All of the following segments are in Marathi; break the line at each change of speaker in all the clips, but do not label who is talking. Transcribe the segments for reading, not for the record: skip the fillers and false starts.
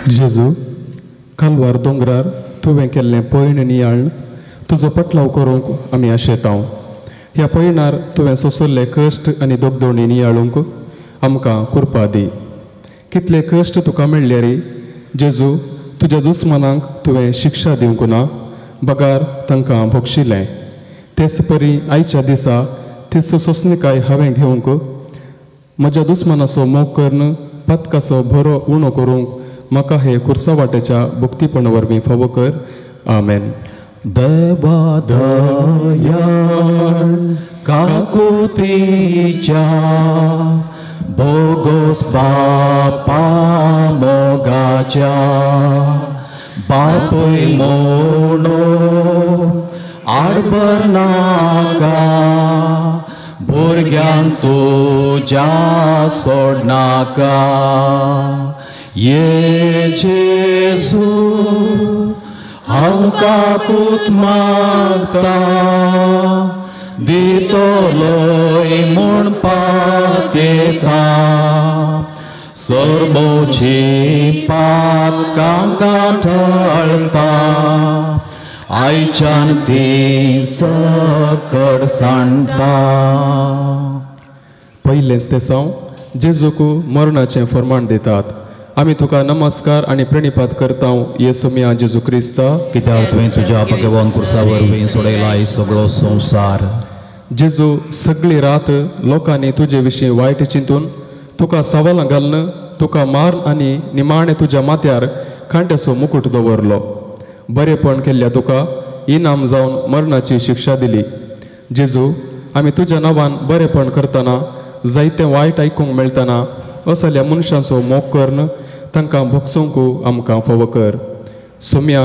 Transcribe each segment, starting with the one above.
जेजू कालवार दोंगरार तुवें केल्लें पयण नियाळ तुजो पटलाव करूंक आमी आशेतांव. ह्या पयणार तुवें सोंसल्ले कश्ट आनी दोगदोणी नियाळूंक आमकां कृपा दी. कितले कश्ट तुका मेळ्ळे रे जेजू. तुज्या दुस्मनांक तुवें शिक्षा दिवंक ना, बगार तांकां भोगशिल्लें. तेच परी आयच्या दिसा तीच सोंसणीकाय हांवें घेवंक म्हज्या दुस्मनाचो मोग करून पतकाचो बरो उणो करूंक म्हाका हे कुर्सा वाटेच्या भुक्तीपणा वरवीं फावो कर. आमेन.
देवा दयाळ काकुतीच्या भोगोस बापा मोगाच्या बापूय मोणो आडबर नाका भुरग्यांक तुज्या सोडनाका. ये जेजू हांव काकूत मागता दितलोय म्हूण पातयेता. सरबोची पातकांका ढळता आयच्यान ती सकड सांडटा.
पयलेच ते साव जेजूक मरणाचें फर्माण दितात. आमी तुका नमस्कार आनी प्रणिपात करतांव येसू मिया जेजू क्रिस्ता,
कित्याक तुवें तुज्या भगवान कुर्सा वरवीं सोडयलाय सगळो संवसार.
जेजू सगळी रात लोकांनी तुजे विशीं वायट चिंतून तुका सवालां घालन तुका मार आनी निमाणे तुज्या माथ्यार खांट्याचो मुकुट दवरलो. बरेपण केल्ल्या तुका इनाम जावन मरणाची शिक्षा दिली. जेजू आमी तुज्या नांवान बरेपण करतना जायतें वायट आयकूंक मेळटना असल्या मनशांचो मोग करून तांकां भोगसूंक आमकां फावो कर. सुम्या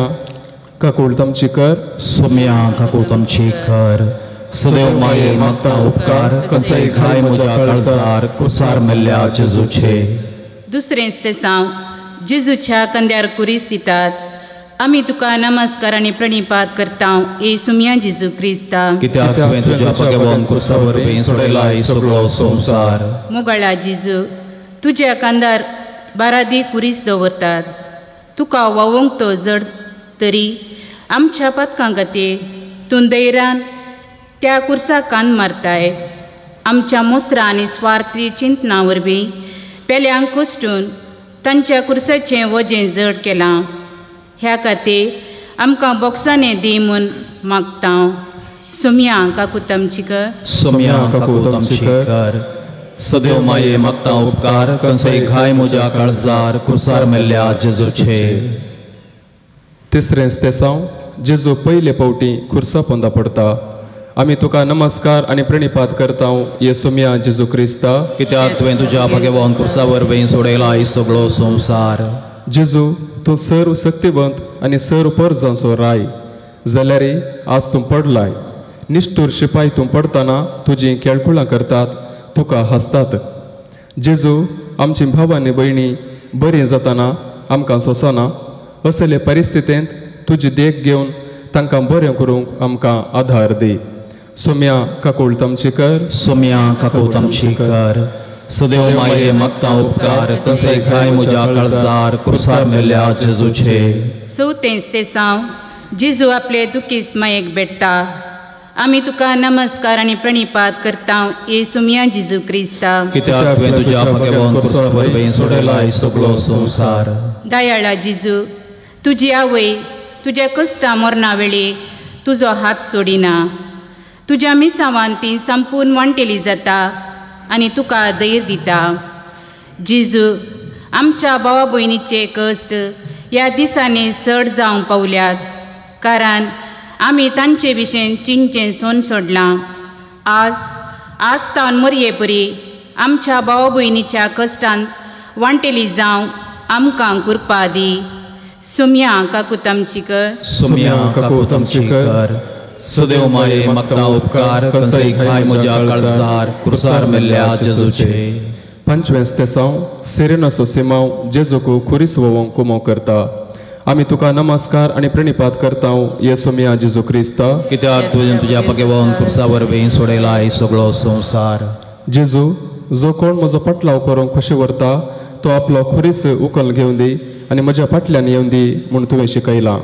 काकूळ तमची कर.
सुम्या काकू तमची कर. सदैव माये मागता उपकार कसंय घाय म्हज्या काळजार कुर्सार मेल्ल्या जेजूचे.
दुसरेंच ते सांव जेजूच्या कंद्यार कुरीस दितात. आमी तुका नमस्कार आनी प्रणिपात करतांव येसू मिया जेजू क्रिस्ता,
कित्याक तुवें तुज्या भगवान कुर्सा वरवीं सोडयलाय सगळो संवसार.
मोगाळा जेजू तुज्या कांदार बारादी कुरीस दवरतात. तुका वावोंक तो जड तरी आमच्या पतकां खातीर तूं दैरान त्या कुर्साक कान मारताय. आमच्या मोसरां आनी स्वार्थी चिंतना वरवीं पेल्यांक कुसटून तांच्या कुर्साचें वजें जड केलां. ह्या खातीर आमकां बोक्सांनी दी म्हूण मागतांव. सुम्या काकू तमची कर.
सुम्या काकू तमची कर. सदैव माये मागता उपकार कसंय घाय म्हज्या काळजार कुर्सार मेल्ल्या जेजूचे.
तिसरेंच ते साव जेजू पयले फावटी खुर्सा पोंदा पडटा. आमी तुका नमस्कार आनी प्रणिपात करतांव येसू मिया जेजू क्रिस्ता,
कित्याक तुवें तुज्या भगवान कुर्सा वरवीं सोडयलाय सगळो संवसार.
जेजू तूं सर्व शक्तिवंत आनी सर्व परजांचो राय जाल्यार आज तूं पडलाय. निश्ठूर शिपाय तूं पडतना तुजीं केळकुळां करतात, तुका हसतात. जेजू आमची भाव आनी भयणी बरीं जातना आमकां सोंसना असले परिस्थितींत तुजी देख घेवन तांकां बरें करूंक आमकां आधार दी. सुम्या काकूळ तमची कर.
सुम्या काकू तमची कर. सदैव माये मागता उपकार कसंय घाय म्हज्या काळजार कुर्सार मेल्ल्या जेजूचे.
चवथेंच ते सांव जेजू आपले दुखीस मायेक भेटता. आमी तुका नमस्कार आनी प्रणिपात करतांव येसू मिया जेजू क्रिस्ता,
कित्याक तुवें तुज्या भगवान कुर्सा वरवीं सोडयलाय सगळो संवसार.
दयाळा जेजू तुजी आवय तुज्या कश्टा मरणा वेळी तुजो हात सोडिना. तुज्या मिसांवान ती संपूर्ण वांटेली जाता आनी तुका धैर्य दिता. जेजू आमच्या भावा भयणीचे कश्ट ह्या दिसांनी चड जावंक पावल्यात कारण आमी तांचे विशें चिंतचें सोन सोडलां. आज तावन मरये परी आमच्या भावा भयणीच्या कश्टान वांटेली जावंक आमकां कृपा दी. सुम्या काकू तमची कर.
सुम्या काकू तमची कर. सदैव माये मागता उपकार कसंय घाय म्हज्या काळजार कुर्सार मेल्ल्या जेजूचे.
पंचवेंच ते साव सिरेनसो सिमांव जेजूक खुरीस वोवंक कुमो करता. आमी तुका नमस्कार आनी प्रणिपात करतांव येसू मिया जेजू क्रिस्ता,
कित्याक तुवें तुज्या भगवान कुर्सा वरवीं सोडयलाय सगळो संवसार.
जेजू जो कोण म्हजो पटलाव करूंक खुशी व्हरता तो आपलो खुरीस उखल घेवन दी आनी म्हज्या फाटल्यान येवन दी म्हूण तुवें शिकयलां.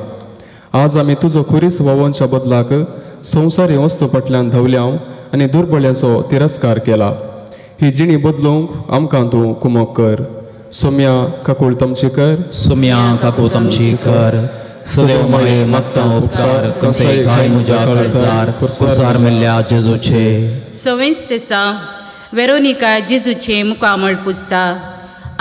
आज आमी तुजो खुरीस वोवनच्या बदलाक संवसारी वस्तू फाटल्यान धांवल्याव आनी दुर्बळ्याचो तिरस्कार केला. ही जिणी बदलूंक आमकां तूं कुमोग कर. सोम्या काकूळ तमची कर.
सोम्या काकू तमची कर. सदैव माये मागता उपकार कसंय घाय म्हज्या काळजार कुसार मेल्ल्या जेजूचे.
सवेंच दिसा वेरोनिका जेजूचे मुखामळ पुजता.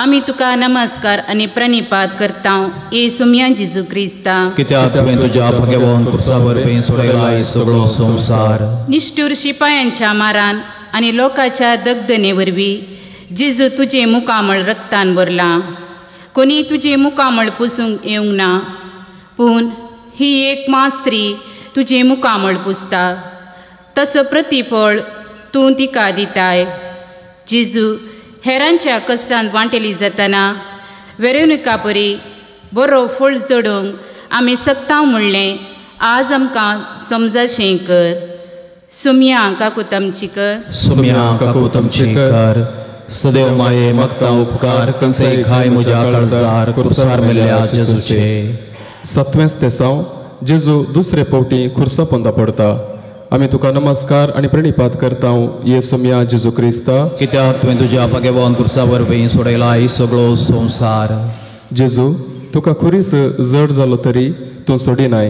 आमी तुका नमस्कार आनी प्रणिपात करता ए सोम्या जेजू क्रिस्ता.
कित्याक तुवें तुज्या भगवान कुर्सा वरवीं सोडयला सगळो संवसार.
निश्ठूर शिपायांच्या मारान आनी लोकांच्या दगदने वरवीं जेजू तुजे मुखामळ रक्तान भरला. कोणी तुजे मुखामळ पुसूंक येवंक ना, पूण ही एक मास्त्री तुजे मुखामळ पुसता. तसो प्रतिफळ तूं तिका दिताय. जेजू हेरांच्या कश्टांत वांटेली जातना वेरोनिका परी बरो फळ जोडूंक आमी सकता म्हणलें आज आमकां समजाशें कर. सोम्या काकू तमची कर.
सोम्या काकू तमची कर. सदैव माये मागता उपकार कसंय घाय म्हज्या काळजार कुसार मेल्ल्या जेजूचे.
सत्वेंच तेसांव जेजू दुसरे फावटी खुर्सा पोंदा पडटा. आमी तुका नमस्कार आनी प्रणिपात करता ये सोम्या जेजू क्रिस्ता.
कित्याक तुवें तुज्या भगवान कुर्सा वरवीं सोडयला सगळो संवसार.
जेजू तुका खुरीस जड जालो तरी तूं सोडिनाय.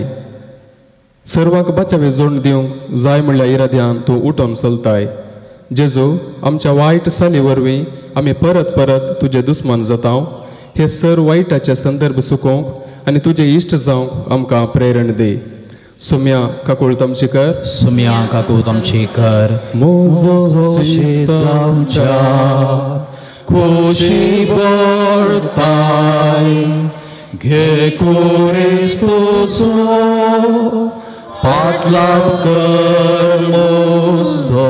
सर्वांक बाचावे जोड दिवंक जाय म्हणल्या इराद्यान तूं उठोन चलताय. जेजू आमच्या वायट साली वरवीं आमी परत परत तुजे दुस्मान जाता. हे सर वायटाचे संदर्भ सुकोवंक आनी तुजे इश्ट जावंक आमकां प्रेरण दे. सोम्या काकूळ तमची कर.
सोम्या काकू तमची कर. खुशी बरताय घे कुरीस तुजो पाटलाव कर मोसो.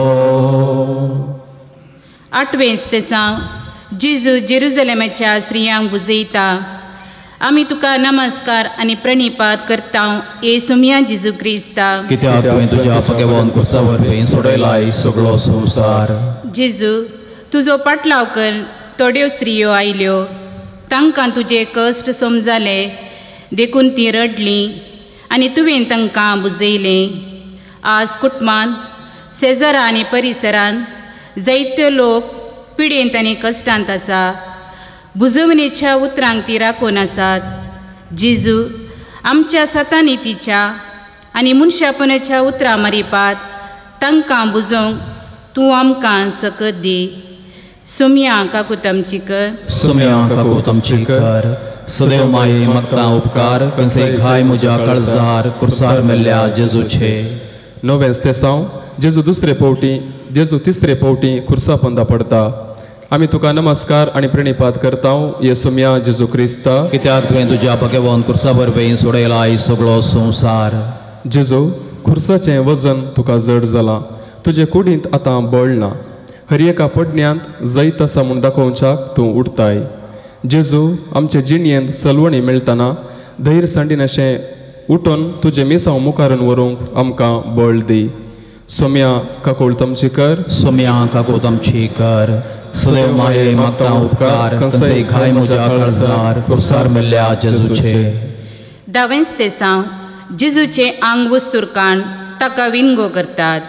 आठवेंच दिसा जेजू जेरुजलेमाच्या स्त्रियांक बुजयता. आमी तुका नमस्कार आनी प्रणिपात करता ए सोम्या जेजू क्रिस्ता.
कित्याक तुवें तुज्या भगवान कुर्सा वरवीं सोडयला सगळो संवसार.
जेजू तुजो पाटलाव कर थोड्यो स्त्रियो आयल्यो. तांकां तुजे कश्ट समजाले देखून तीं रडलीं आनी तुवें तांकां बुजयलें. आज कुटुंबान शेजारा आनी परिसरान जायत्यो लोक पिडेंत आनी कश्टांत आसा. बुजवणेच्या उतरांक ती राखून आसात. जेजू आमच्या सतानितीच्या आनी मनशापणाच्या उतरां मारिपात तांकां बुजोवंक तूं आमकां सकत दी. सोम्या काकू तमची कर.
सोम्या काकू तमची कर. सदैव माये मागता उपकार कसंय घाय म्हज्या काळजार कुर्सार मेल्ल्या जेजूचे.
नवेंच तेसांव जेजू जेजू तिसरे फावटी खुर्सा पोंदा पडटा. आमी तुका नमस्कार आनी प्रणिपात करता ये सोम्या जेजू क्रिस्ता.
कित्याक तुवें तुज्या भगवान कुर्सा वरवीं सोडयला सगळो संवसार.
जेजू खुर्साचें वजन तुका जड जालां. तुजे कुडींत आतां बळ ना. हर एका पडण्यांत जैत आसा म्हूण दाखोवच्याक तूं उठताय. जेजू आमचे जिणयेंत सलवणी मेळटना धैर्यसांडीन अशें उठोन तुजे मिसांव मुखारून व्हरूंक आमकां बळ दी. सोम्या काकूळ तमची कर.
सोम्या काकू तमची कर. सदैव माये मागता उपकार कसंय घाय म्हज्या काळजार कुर्सार मेल्ल्या जेजूचे.
दावेंच तेसांव जेजूचे आंग वस्तुरकाण ताका विंगो करतात.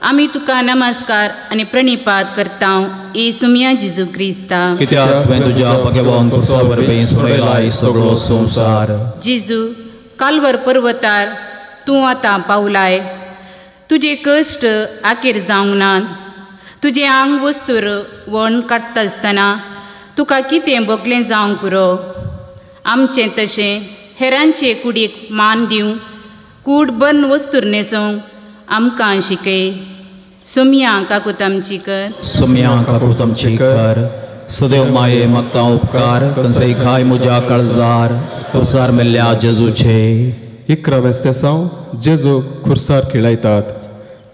आमी तुका नमस्कार आनी प्रणिपात करता ए सोम्या जेजू क्रिस्ता.
कित्याक तुवें तुज्या भगवान कुर्सा वरवीं सोडयला सगळो संवसार.
जेजू काल्वर पर्वतार तूं आतां पावलाय. तुजे कश्ट आखेर जावंक नात. तुजे आंग वस्तूर वण काडटा आसतना तुका कितें बोगलें जावंक पुरो. आमचें तशें हेरांचे कुडीक मान दिवंक कूड बन वस्तूर न्हेसोवंक आमकां शिकय. सोम्या काकू तमची कर.
सोम्या काकू तमची कर. सदैव माये मागता उपकार कसंय घाय म्हज्या काळजार कुर्सार मेल्ल्या जेजूचे.
11वें तेसांव जेजू खुर्सार खिळयतात.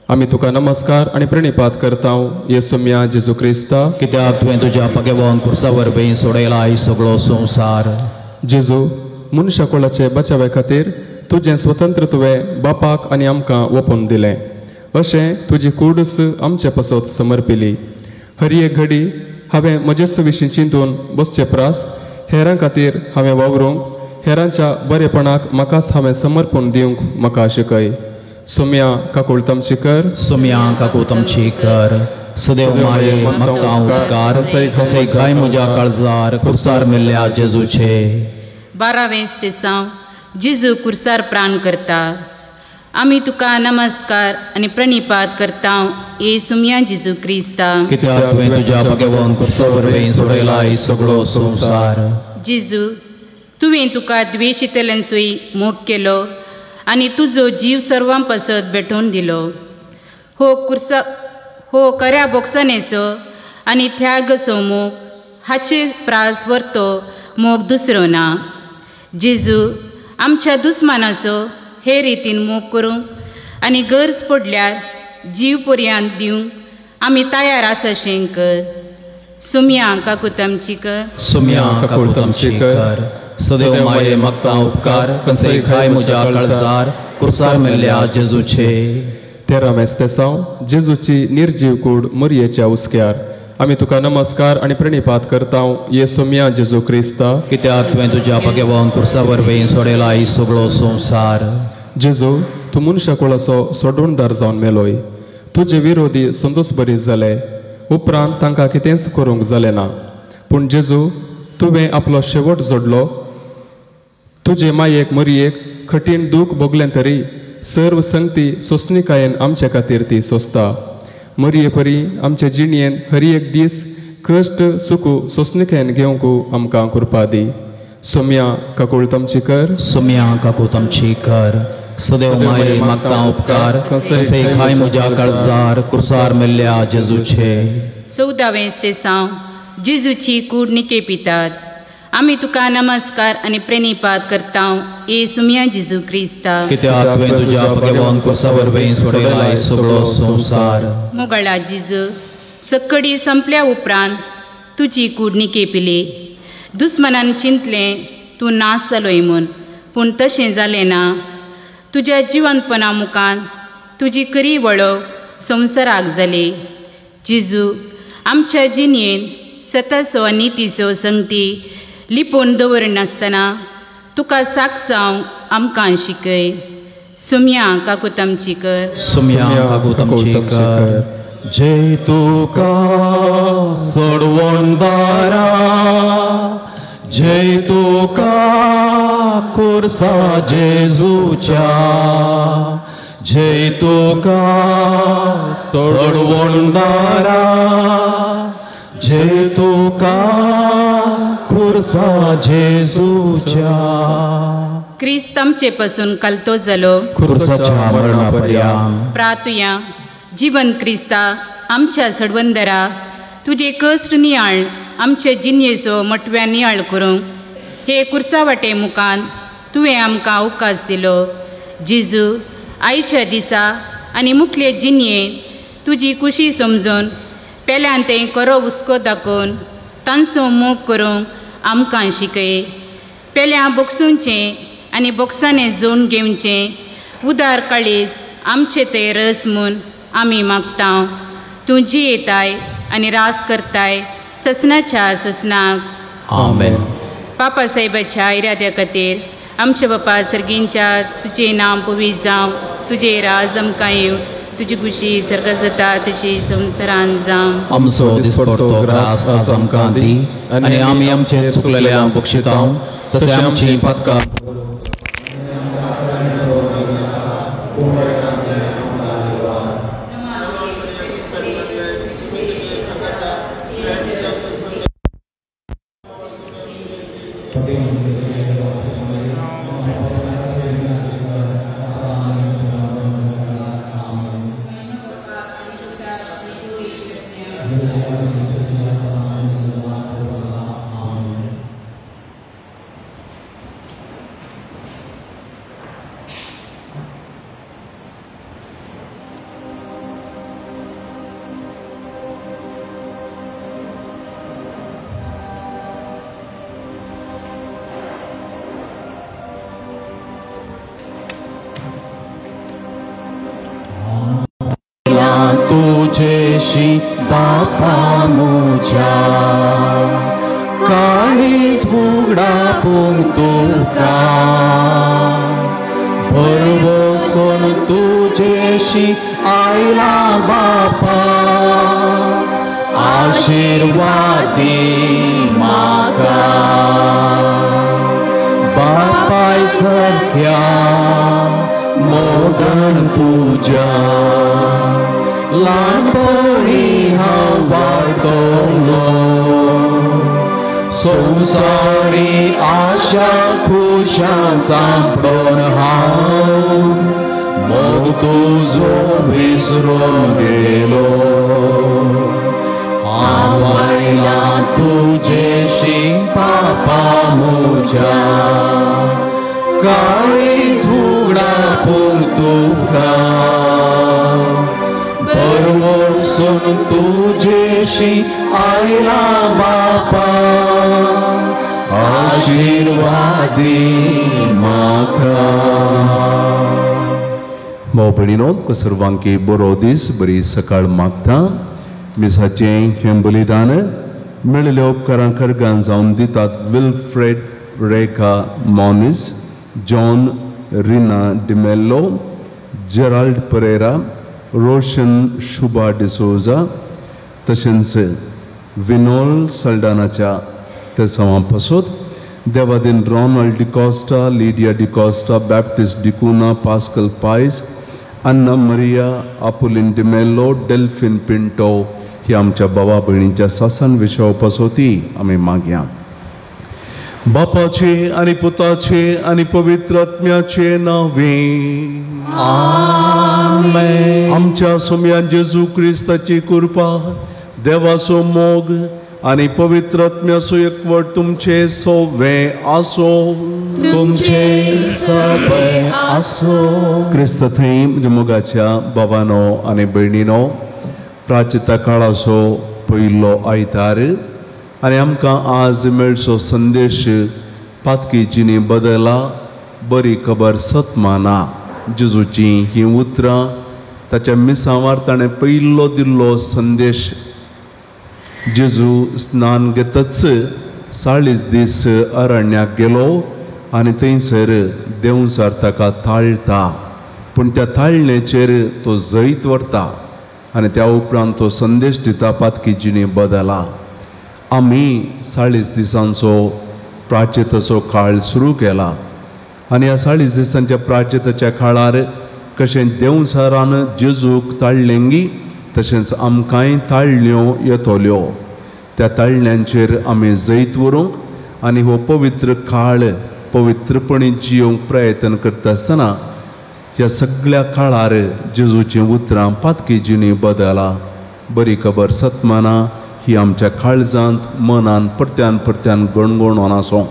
आमी तुका नमस्कार आनी प्रणिपात करता ये सोम्या जेजू क्रिस्ता.
कित्याक तुवें तुज्या भगवान कुर्सा वरवीं सोडयला सगळो संवसार.
जेजू मनशा कुळाचे बचावे खातीर तुजें स्वतंत्र तुवें बापाक आनी आमकां ओपून दिलें. अशें तुजी कूडस आमचे पासत समर्पिली. हर एक घडी हांवें म्हजेच विशीं चिंतून बसचे प्रास हेरां खातीर हांवें वावरूंक हेरांच्या बरेपणाक म्हाकाच हांवें समर्पण दिवंक म्हाका शिकय. सुम्या काकूळ तमची कर.
सुम्या काकू तमची कर. सदैव माये मागता उपकार कसे घाय म्हज्या काळजार कुर्सार मेल्ल्या जेजूचे.
12वें स्तेसांव जेजू कुर्सार प्राण करता. आमी तुका नमस्कार आनी प्रणिपात करता ए सुम्या जेजू क्रिस्ता.
कित्याक तुवें तुज्या भगवन कुर्सा वरवीं सोडयलाय सगळो संवसार.
जेजू तुवें तुका द्वेशितल्यांसूय मोग केलो आनी तुजो जीव सर्वां पासत भेटोवन दिलो. हो खऱ्या बोगसनेचो आनी त्यागचो मोग हाचे प्रास व्हरतो मोग दुसरो ना. जेजू आमच्या दुस्मानाचो हे रितीन मोग करूंक आनी गरज पडल्यार जीव पर्यांत दिवंक आमी तयार आसाशें कर. सुम्या काकू तमची कर.
सुम्या काकू तमची कर. सदैव माये मागता उपकार कसे घाय म्हज्या काळजार कुर्सार मेल्ल्या जेजूचे.
13वें स्तेसांव जेजूची निर्जीव कूड मरयेच्या उस्क्यार आमी तुका नमस्कार आनी प्रणिपात करता ये सुम्या जेजू क्रिस्ता.
कित्याक तुवें तुज्या भगवन कुर्सा वरवीं सोडयलाय सगळो संवसार.
जेजू तूं मनशा कुळाचो सोडवणदार जावन मेलोय. तुजे विरोधी संदोस बरी जाले उपरांत तांकां कितेंच करूंक जालें ना. पूण जेजू तुवें आपलो शेवट जोडलो. तुजे मायेक मरयेक कठीण दूख भोगलें तरी सर्व संगती सोंसणिकायेन आमचे खातीर ती सोंसता. मरये परी आमचे जिणयेन हर एक दीस कश्ट सुख सोंसणिकायेन घेवंक आमकां कृपा दी. सुम्या काकूळ तमची कर.
सुम्या काकू तमची कर. सदैव माये मागता उपकार कसे घाय म्हज्या काळजार कुर्सार मेल्ल्या जेजूचे.
14वें स्तेसांव जेजूची कूड निकेपितात. आमी तुका नमस्कार आनी प्रणिपात करता ए सुम्या जेजू क्रिस्ता.
कित्याक तुवें तुज्या भगवन कुर्सा वरवीं सोडयलाय सगळो संवसार.
मोगळा जेजू सक्कडी संपल्या उपरांत तुजी कूड निकेपिली. दुस्मनान चिंतलें तूं नास जालोय म्हूण पूण तशें जालें ना. तुज्या जिवंतपणा मुखार तुजी खरी वळख संवसाराक जाली. जेजू आमच्या जिणयेन सताचो आनी नितीचो संगती लिपोवन दवरनासतना तुका सागसांव आमकां शिकय. सुम्या काकू तमची कर.
सुम्या काकू तमची कर. जय तुका सोडवणदारा जय तुका कुर्सा जेजूच्या. जय तुका सोडवणदारा जय तुका कुर्सा जेजूच्या.
क्रिस्त आमचे पासून कालतो जालो
कुर्साच्या मरणापर्यंत.
प्रार्थुया जीवन क्रिस्ता आमच्या सडवंदरा तुजे कश्ट नियाळ आमचे जिणयेचो मटव्या नियाळ करूंक हे कुर्सा वाटे मुखान तुवें आमकां अवकाश दिलो. जेजू आयच्या दिसा आनी मुखले जिणयेन तुजी खुशी समजून पेल्यान तें खरो हुस्को दाखोवन तांचो मोग करूंक आमकां शिकय. पेल्या बोगसूंचें आनी बोगसाने जोडून घेवचें उदार काळीज आमचे ते रस म्हूण आमी मागता. तूं जी येताय आनी रास करताय ससनाच्या ससनाक.
आमेन.
पापा साहेबाच्या इराद्या खातीर आमच्या बापा सर्गींच्या तुजें नांव पवित्र जावं तुजें राज आमकां येवं तुजी खुशी सर्गात जाता तशी संवसारांत जावं.
आमचो दिसपडटो ग्रास आज आमकां दी आनी आमी आमचे चुकलेल्यांक बक्षिता तशें आमची पातकां तुझेशी बापा मुझ्या काळीज झुगडा पूंग तुका भरवसून तुझेशी आयला बापा आशीर्वादी म्हाका बापाय सारक्या मोगन तुझ्या ल्हानपणी हांव वाडटलो संवसारी आशा खुशा सांपडून हांव मोग तुजो विसरून गेलो हांव आयला तुजेशी पापा म्हज्या काळीज उगडा पूण तुका परवसून तुजेशी आयला बापा आशीर्वादी म्हाका
भाव भयणीनो सर्वांकी बरो दीस बरी सकाळ मागता मिसाचें हें बलिदान मेळिल्ल्या उपकारां खरगान जावन दितात Wilfred Rekha Monis John Rina D'Mello Gerald Pereira Roshan Shubha D'Souza तशेंच विनोल सल्डानाच्या ते सवां पासून देवादीन Ronald D'Costa Lydia D'Costa Baptist D'Cunha Pascal Pius Anna Maria Apoline D'Mello Delphine Pinto ही आमच्या भावा भयणींच्या सासान विशवा पासोती आमी मागया बापाचे आनी पुताचे आनी पवित्र आत्म्याचे नावे
आमेन
आमच्या सोम्यान जेजू क्रिस्ताची कृपा देवाचो मोग आनी पवित्र आत्म्याचो एकवट तुमचे सोवे आसो
तुमचे सगळे आसो
क्रिस्त थंय म्हणजे मोगाच्या भावानो आनी भयणीनो प्राचिता काळाचो पयलो आयतार आनी आमकां आज मेळचो संदेश पातकी जिणी बदला बरी खबर सतमाना जेजूची ही उतरां ताच्या मिसांवार ताणें पयलो दिल्लो संदेश जेजू स्नान घेतच 40 दीस अरण्याक गेलो आनी थंयसर देंवचार ताका ताळटा पूण त्या ताळणेचेर तो जैत व्हरता आनी त्या उपरांत तो संदेश दिता पातकी जिणी बदला आमी 40 दिसांचो प्राचिताचो काळ सुरू केला आनी ह्या 40 दिसांच्या प्राचिताच्या काळार कशें देंवचारान जेजूक ताळलेंगी तशेंच आमकांय ताळण्यो येतल्यो त्या ताळण्यांचेर आमी जैत व्हरूंक आनी हो पवित्र काळ पवित्रपणी जियोंक प्रयत्न करता आसतना ह्या सगळ्या काळार जेजूचीं उतरां पातकी जिणी बदला बरी खबर सतमाना ही आमच्या काळजांत मनान परत्यान परत्यान गणगणोन आसूं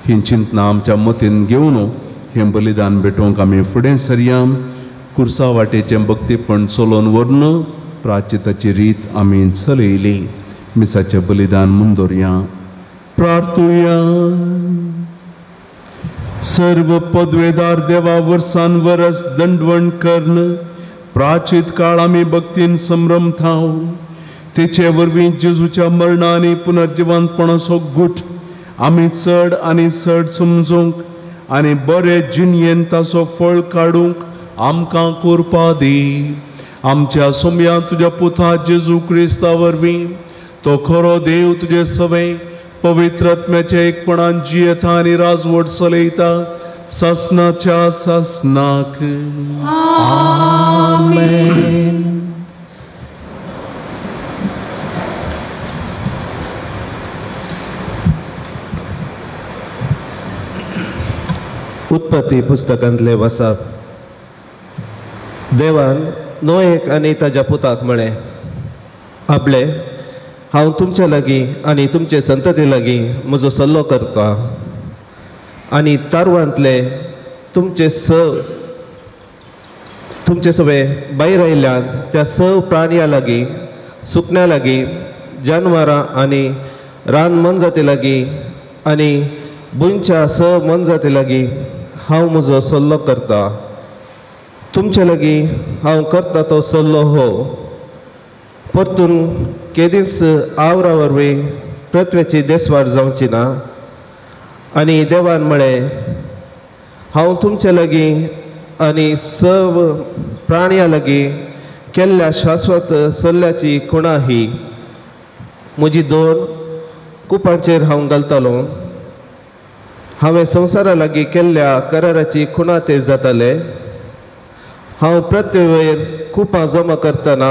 ही चिंतना आमच्या मतीन घेवन हें बलिदान भेटोवंक आमी फुडें सरया कुर्सा वाटेचें भक्तीपण चलोवन व्हरून प्राचिताची रीत आमी चलयली मिसाचें बलिदान मुंदोरया प्रार्थुया सर्व पदवेदार देवा वर्सान वरस दंडवण कर्ण प्राचीत काळ आमी भक्तीन संभ्रम थाव तेचे वरवीं जेजूच्या मरणा आनी पुनर्जिवंतपणाचो गुट आमी चड आनी चड समजूंक आनी बरे जिणयेन ताचो फळ काडूंक आमकां कोरपा दी आमच्या सोम्या तुज्या पुता जेजू क्रिस्ता वरवीं तो खरो देव तुजे सवे पवित्र आत्म्याच्या एकपणान जियेता आनी राजवट चलयता सासनाच्या सासनाक
आमेन
उत्पत्ती पुस्तकांतले वचप देवान नोएक आनी ताच्या पुताक म्हळें आपले हांव तुमचे लागीं आनी तुमचे संतती लागीं म्हजो सल्लो करता आनी तारवांतले तुमचे सवे भायर आयिल्ल्यान त्या प्राणयां लागीं सुकण्यां लागीं जानवरां आनी रान मनजाती लागीं आनी बुंच्या मनजाती लागीं हांव म्हजो सल्लो करता तुमचे लागीं हांव करता तो सल्लो हो परतून केदीस आवरा वरवीं पृथ्वेची देसवाड जावची ना आनी देवान म्हळें, हांव तुमचे लागीं आनी सर्व प्राणयां लागीं केल्ल्या शाश्वत सल्ल्याची खुणा ही म्हजी 2 कुपांचेर हांव घालतलों. हांवें संवसारा लागीं केल्ल्या कराराची खुणा ते जाताले. हांव प्रत्येक कुपां जमा करतना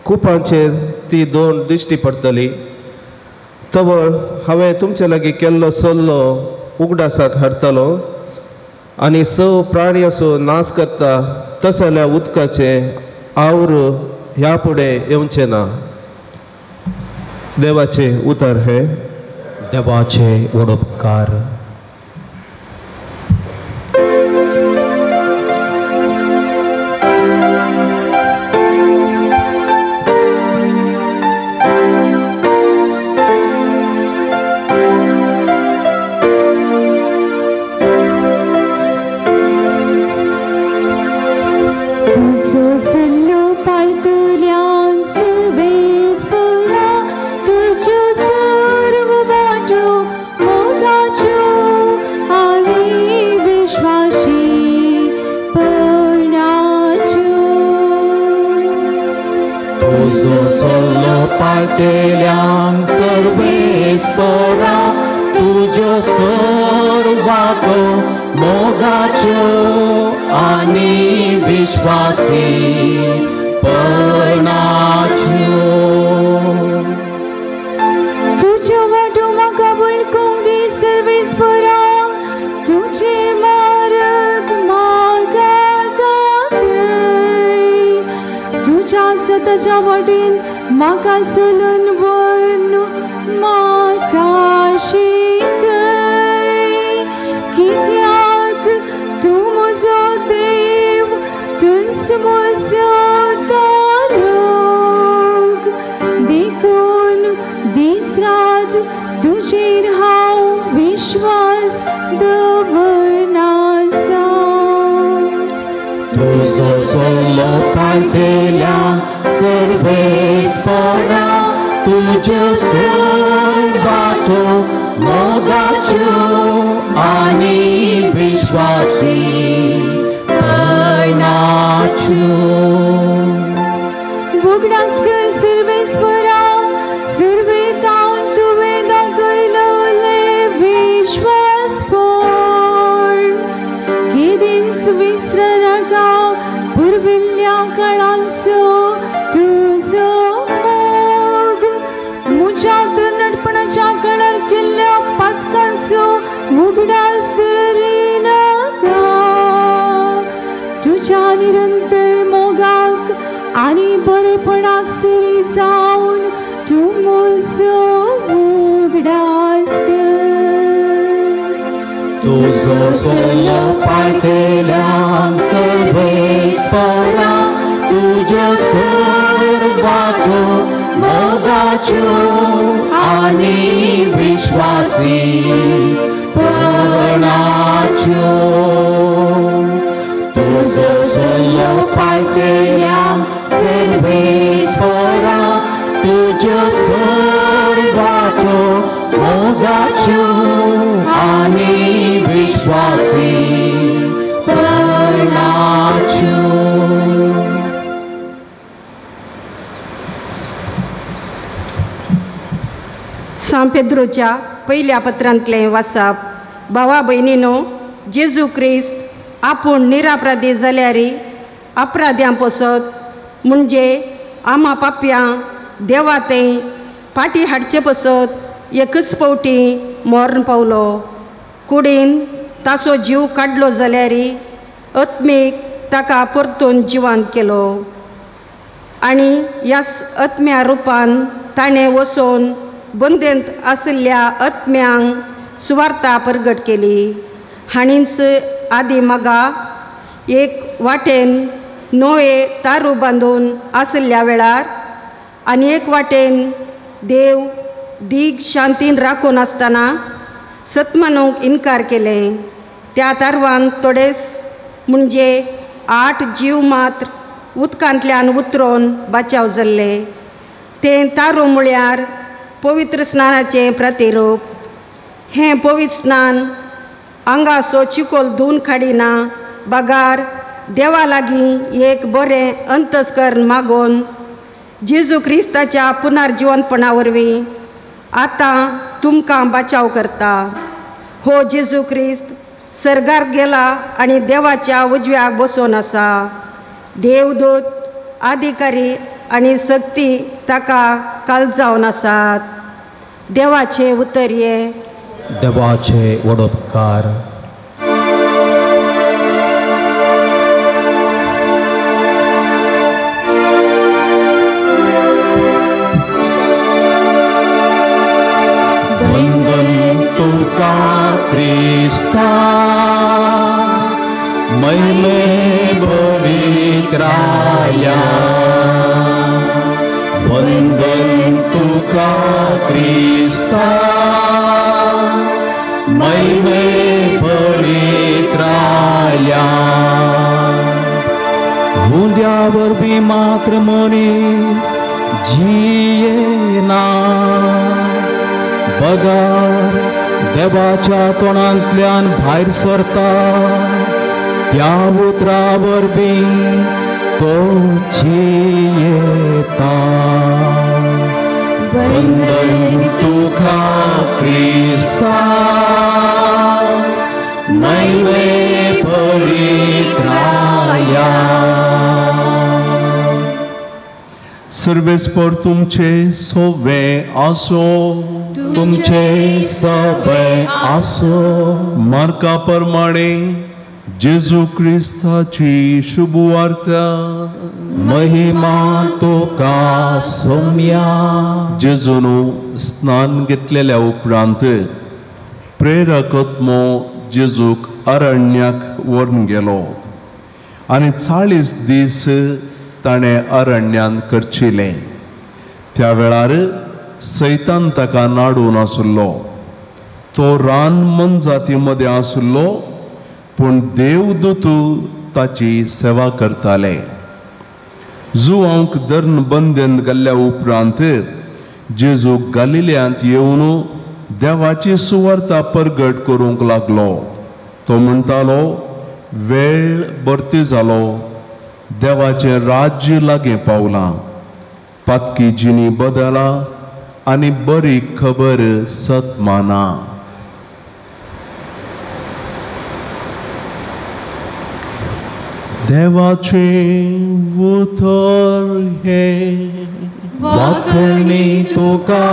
कुपांचेर ती 2 दिश्टी पडटली. तवळ हांवें तुमचे लागीं केल्लो सल्लो उगडासाक हाडटलो आनी प्राणयाचो नाश करता तसल्या उदकाचे आवड ह्या फुडें येवचें ना. देवाचे उतर हे.
देवाचे वडोपकार. पाळटेल्यांक सर्वेस्परा तुज्यो सर्वातो मोगाच्यो आनी विश्वासी पणाच्यो.
तुज्यो वाटो म्हाका वळखूंक दी सर्वेस्परा, तुजे मार्ग म्हाका दाखय. तुज्या सताच्या वाटेन म्हाका चलून व्हर, म्हाका शिकय. कित्याक तूं म्हजो देव, तूंच म्हजो तारक. देखून दीस रात तुजेर हांव विश्वास दवरनासा.
तुजो सल्लो पाळटेल्यांक सर्वेस्परा तुज्यो सर्वातो मोगाच्यो आनी विश्वासी पणाच्यो.
उगडास कर सर्वेस्परा, सर्वेतान तुवें दाखयलोले विश्वासपण. केदींच विसर नाका पुर्विल्ल्या काळांचो तुजो मोग. म्हज्या तरणाटपणाच्या काळार केल्ल्या पातकांचो उगडास करिनाका. तुज्या निरंतर मोगाक आनी बरेपणाक सरी जावन तूं म्हजो उगडास कर.
तुजो सल्लो पाळटेल्यांक सर्वेस्परा तुज्यो सर्वातो मोगाच्यो आनी विश्वासी पणाच्यो. तुजो सल्लो पाळटेल्यांक सर्वेस्परा तुज्यो सर्वातो मोगाच्यो आनी विश्वासी पणाच्यो.
सांत पेद्रोच्या पयल्या पत्रांतलें वाचप. भावा भयणीनो, जेजू क्रिस्त आपूण निरापराधी जाल्यारय अपराध्यां पसत म्हणजे आम्हा पाप्यां देवा थंय फाटीं हाडचे पसत एकच फावटी मरण पावलो. कुडीन ताचो जीव काडलो जाल्यारय आत्मीक ताका परतून जिवंत केलो आनी ह्या आत्म्या रुपान ताणें वचून बंदेंत आशिल्ल्या आत्म्यांक सुवार्ता प्रगट केली. हाणींच आदी मागा एक वाटेन नोये तारू बांदून आशिल्ल्या वेळार आनी एक वाटेन देव दीग शांतीन राखून आसतना सतमानूंक इन्कार केले. त्या तारवान थोडेच म्हणजे 8 जीव मात्र उदकांतल्यान उतरून बचाव जाल्ले. ते तारू म्हळ्यार पवित्र स्नानाचें प्रतिरूप. हें पवित्र स्नान आंगासो चिकोल धुवन काडिना बागार देवा लागीं एक बरें अंतस्करण मागोवन जेजू क्रिस्ताच्या पुनर्जिवनपणा वरवीं आतां तुमकां बचाव करता. हो जेजू क्रिस्त सर्गार गेला आनी देवाच्या उजव्याक बसून आसा. देवदूत अधिकारी आनी शक्ती ताका काळजावन आसात. देवाचे उतरये.
देवाचे वडोपकार. वंदन तुका क्रिस्ता महिमे पवित्राया. वंदन तुका क्रिस्ता महिमे पवित्राया. हुंद्यावर बी मात्र मनीस जियेना. बगार देवाच्या तोंडांतल्यान भायर सरता त्या उतरावर बी तो जियेता. वंदन तुका क्रिस्ता महिमे पवित्राया.
सर्वेस्पर तुमचे सोवे आसो.
तुमचे सबै आसो.
मार्का प्रमाणे जेजू क्रिस्ताची शुभवार्ता.
महिमा तुका सोम्या.
जेजून स्नान घेतलेल्या उपरांत प्रेरकत्मो जेजूक अरण्याक व्हरून गेलो आनी 40 दीस ताणें अरण्यान करचिले. त्या वेळार सैतान ताका नाडून आसुल्लो. तो रान मनजाती मदें आसुल्लो पूण देवदूत ताची सेवा करताले. जुवांक धरून बंदेंत घाल्ल्या उपरांत जेजू गलिल्यांत येवन देवाची सुवार्ता परगट करूंक लागलो. तो म्हणटालो, वेळ भरती जालो, देवाचें राज्य लागीं पावलां. पातकी जिणी बदला आनी बरी खबर सत माना. देवाचे उतर हे
वाखणी तुका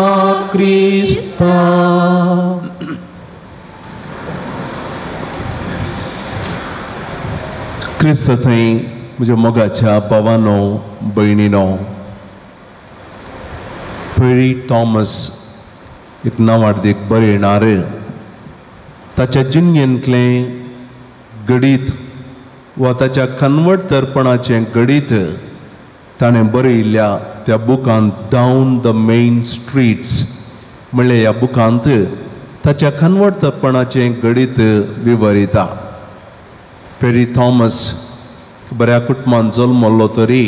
क्रिस्ता.
क्रिस्त थंय म्हज्या मोगाच्या भावानो भयणीनो. पेरी थॉमस एक नांवार्देक बरयणार ताच्या जिणगेंतलें गडीत वा ताच्या कन्वर्टरपणाचें गडीत ताणें बरयल्ल्या त्या बुकांत डावन द मेन स्ट्रीट्स म्हणल्यार ह्या बुकांत ताच्या कन्वर्टरपणाचें गडीत विवरिता. पेरी थॉमस बऱ्या कुटुंबांत जल्मलो तरी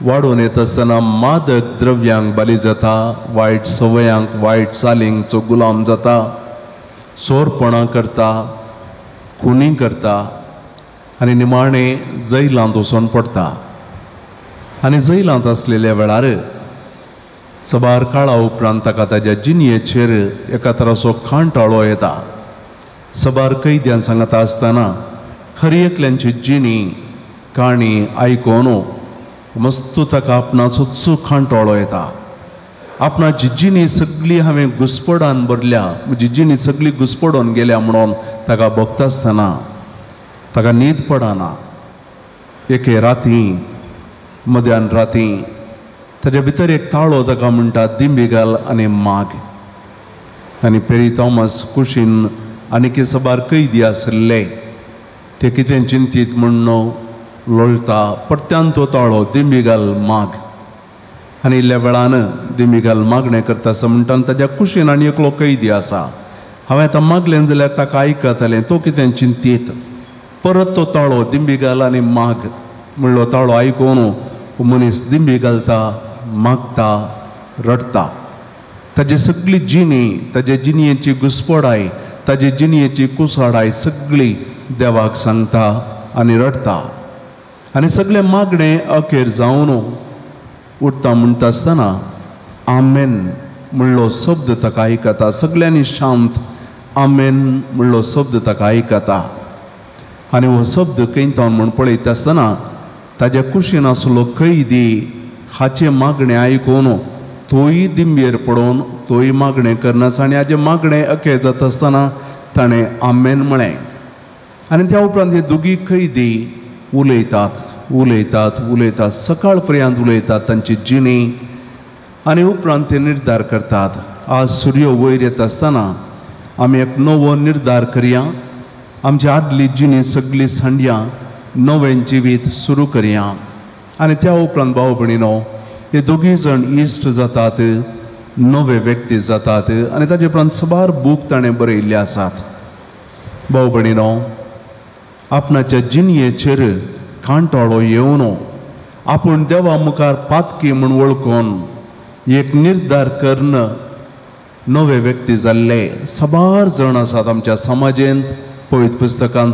वाडून येत आसतना मादक द्रव्यांक बली जाता, वायट सवयांक वायट चालींचो गुलाम जाता, चोरपणां करता, खुनी करता आनी निमाणें जैलांत वचून पडटा. आनी जैलांत आसलेल्या वेळार सबार काळा उपरांत ताका ताच्या जिणयेचेर एका तराचो खांटाळो येता. सबार कैद्यान सांगता आसतना खरी एकल्यांची जिणी काणी आयकोन मस्त ताका आपणाचो खांटाळो येता. आपणाची जिणी सगळी हांवें घुसपडान भरल्या, म्हजी जिणी सगळी घुसपडोन गेल्या म्हणून ताका भोगता आसतना ताका न्हीद पडना. एके राती मध्यान राती ताच्या भितर एक ताळो ताका म्हणटा दिंबी घाल आनी माग. आनी पेरी थॉमस कुशीन आनीक सबार कैदी आसले ते कितें चिंतीत म्हणून लोळटा, परत्यान तो ताळो दिंबी घाल माग. आनी इल्ल्या वेळान दिंबी घाल मागणें करता आसा म्हणटा ताच्या कुशीन आनी एकलो कैदी आसा. हांवें आतां मागलें जाल्यार ताका आयकतलें, तो कितें चिंतीत. परत तो ताळो दिंबी घाल आनी माग म्हणलो. ताळो आयकून मनीस दिंबी घालता, मागता, रडता. ताजी सगळी जिणी, ताजे जिणयेची घुसपडाय, ताजे जिणयेची कुसाडाय सगळी देवाक सांगता आनी रडता. आनी सगळे मागणे अखेर जावन उठता म्हणटा आसतना आमेन म्हणलो शब्द ताका आयकता. सगळ्यांनी शांत आमेन म्हणलो शब्द ताका आयकता. आनी हो शब्द कैतावन म्हण पळयता आसतना ताज्या कुशीन आसलो कैदी हाचे मागणे आयकून तोय दिंबेर पडोवन तोय मागणें करनास आनी हाजे मागणें अखेर जाता आसतना ताणें आमेन म्हळें. आनी त्या उपरांत हे दोगी कैदी उलयतात सकाळ पर्यंत उलयतात तांची जिणी. आनी उपरांत ते निर्धार करतात आज सूर्य वयर येता आसतना आमी एक नवो निर्धार करया, आमची आदली जिणी सगळी सांडया, नवें जिवीत सुरू करया. आनी त्या उपरांत भाव भयणीनो हे दोगी जण इश्ट जातात, नवे व्यक्ती जातात आनी ताजे उपरांत सबार बूक ताणें बरयल्ले आसात. भाव भयणीनो आपणाच्या जिणयेचेर कांटोळो येवन आपूण देवा मुखार पातकी म्हूण वळखून एक निर्धार करून नवे व्यक्ती जाल्ले सबार जण आसात आमच्या समाजेंत. पवित्र पुस्तकांत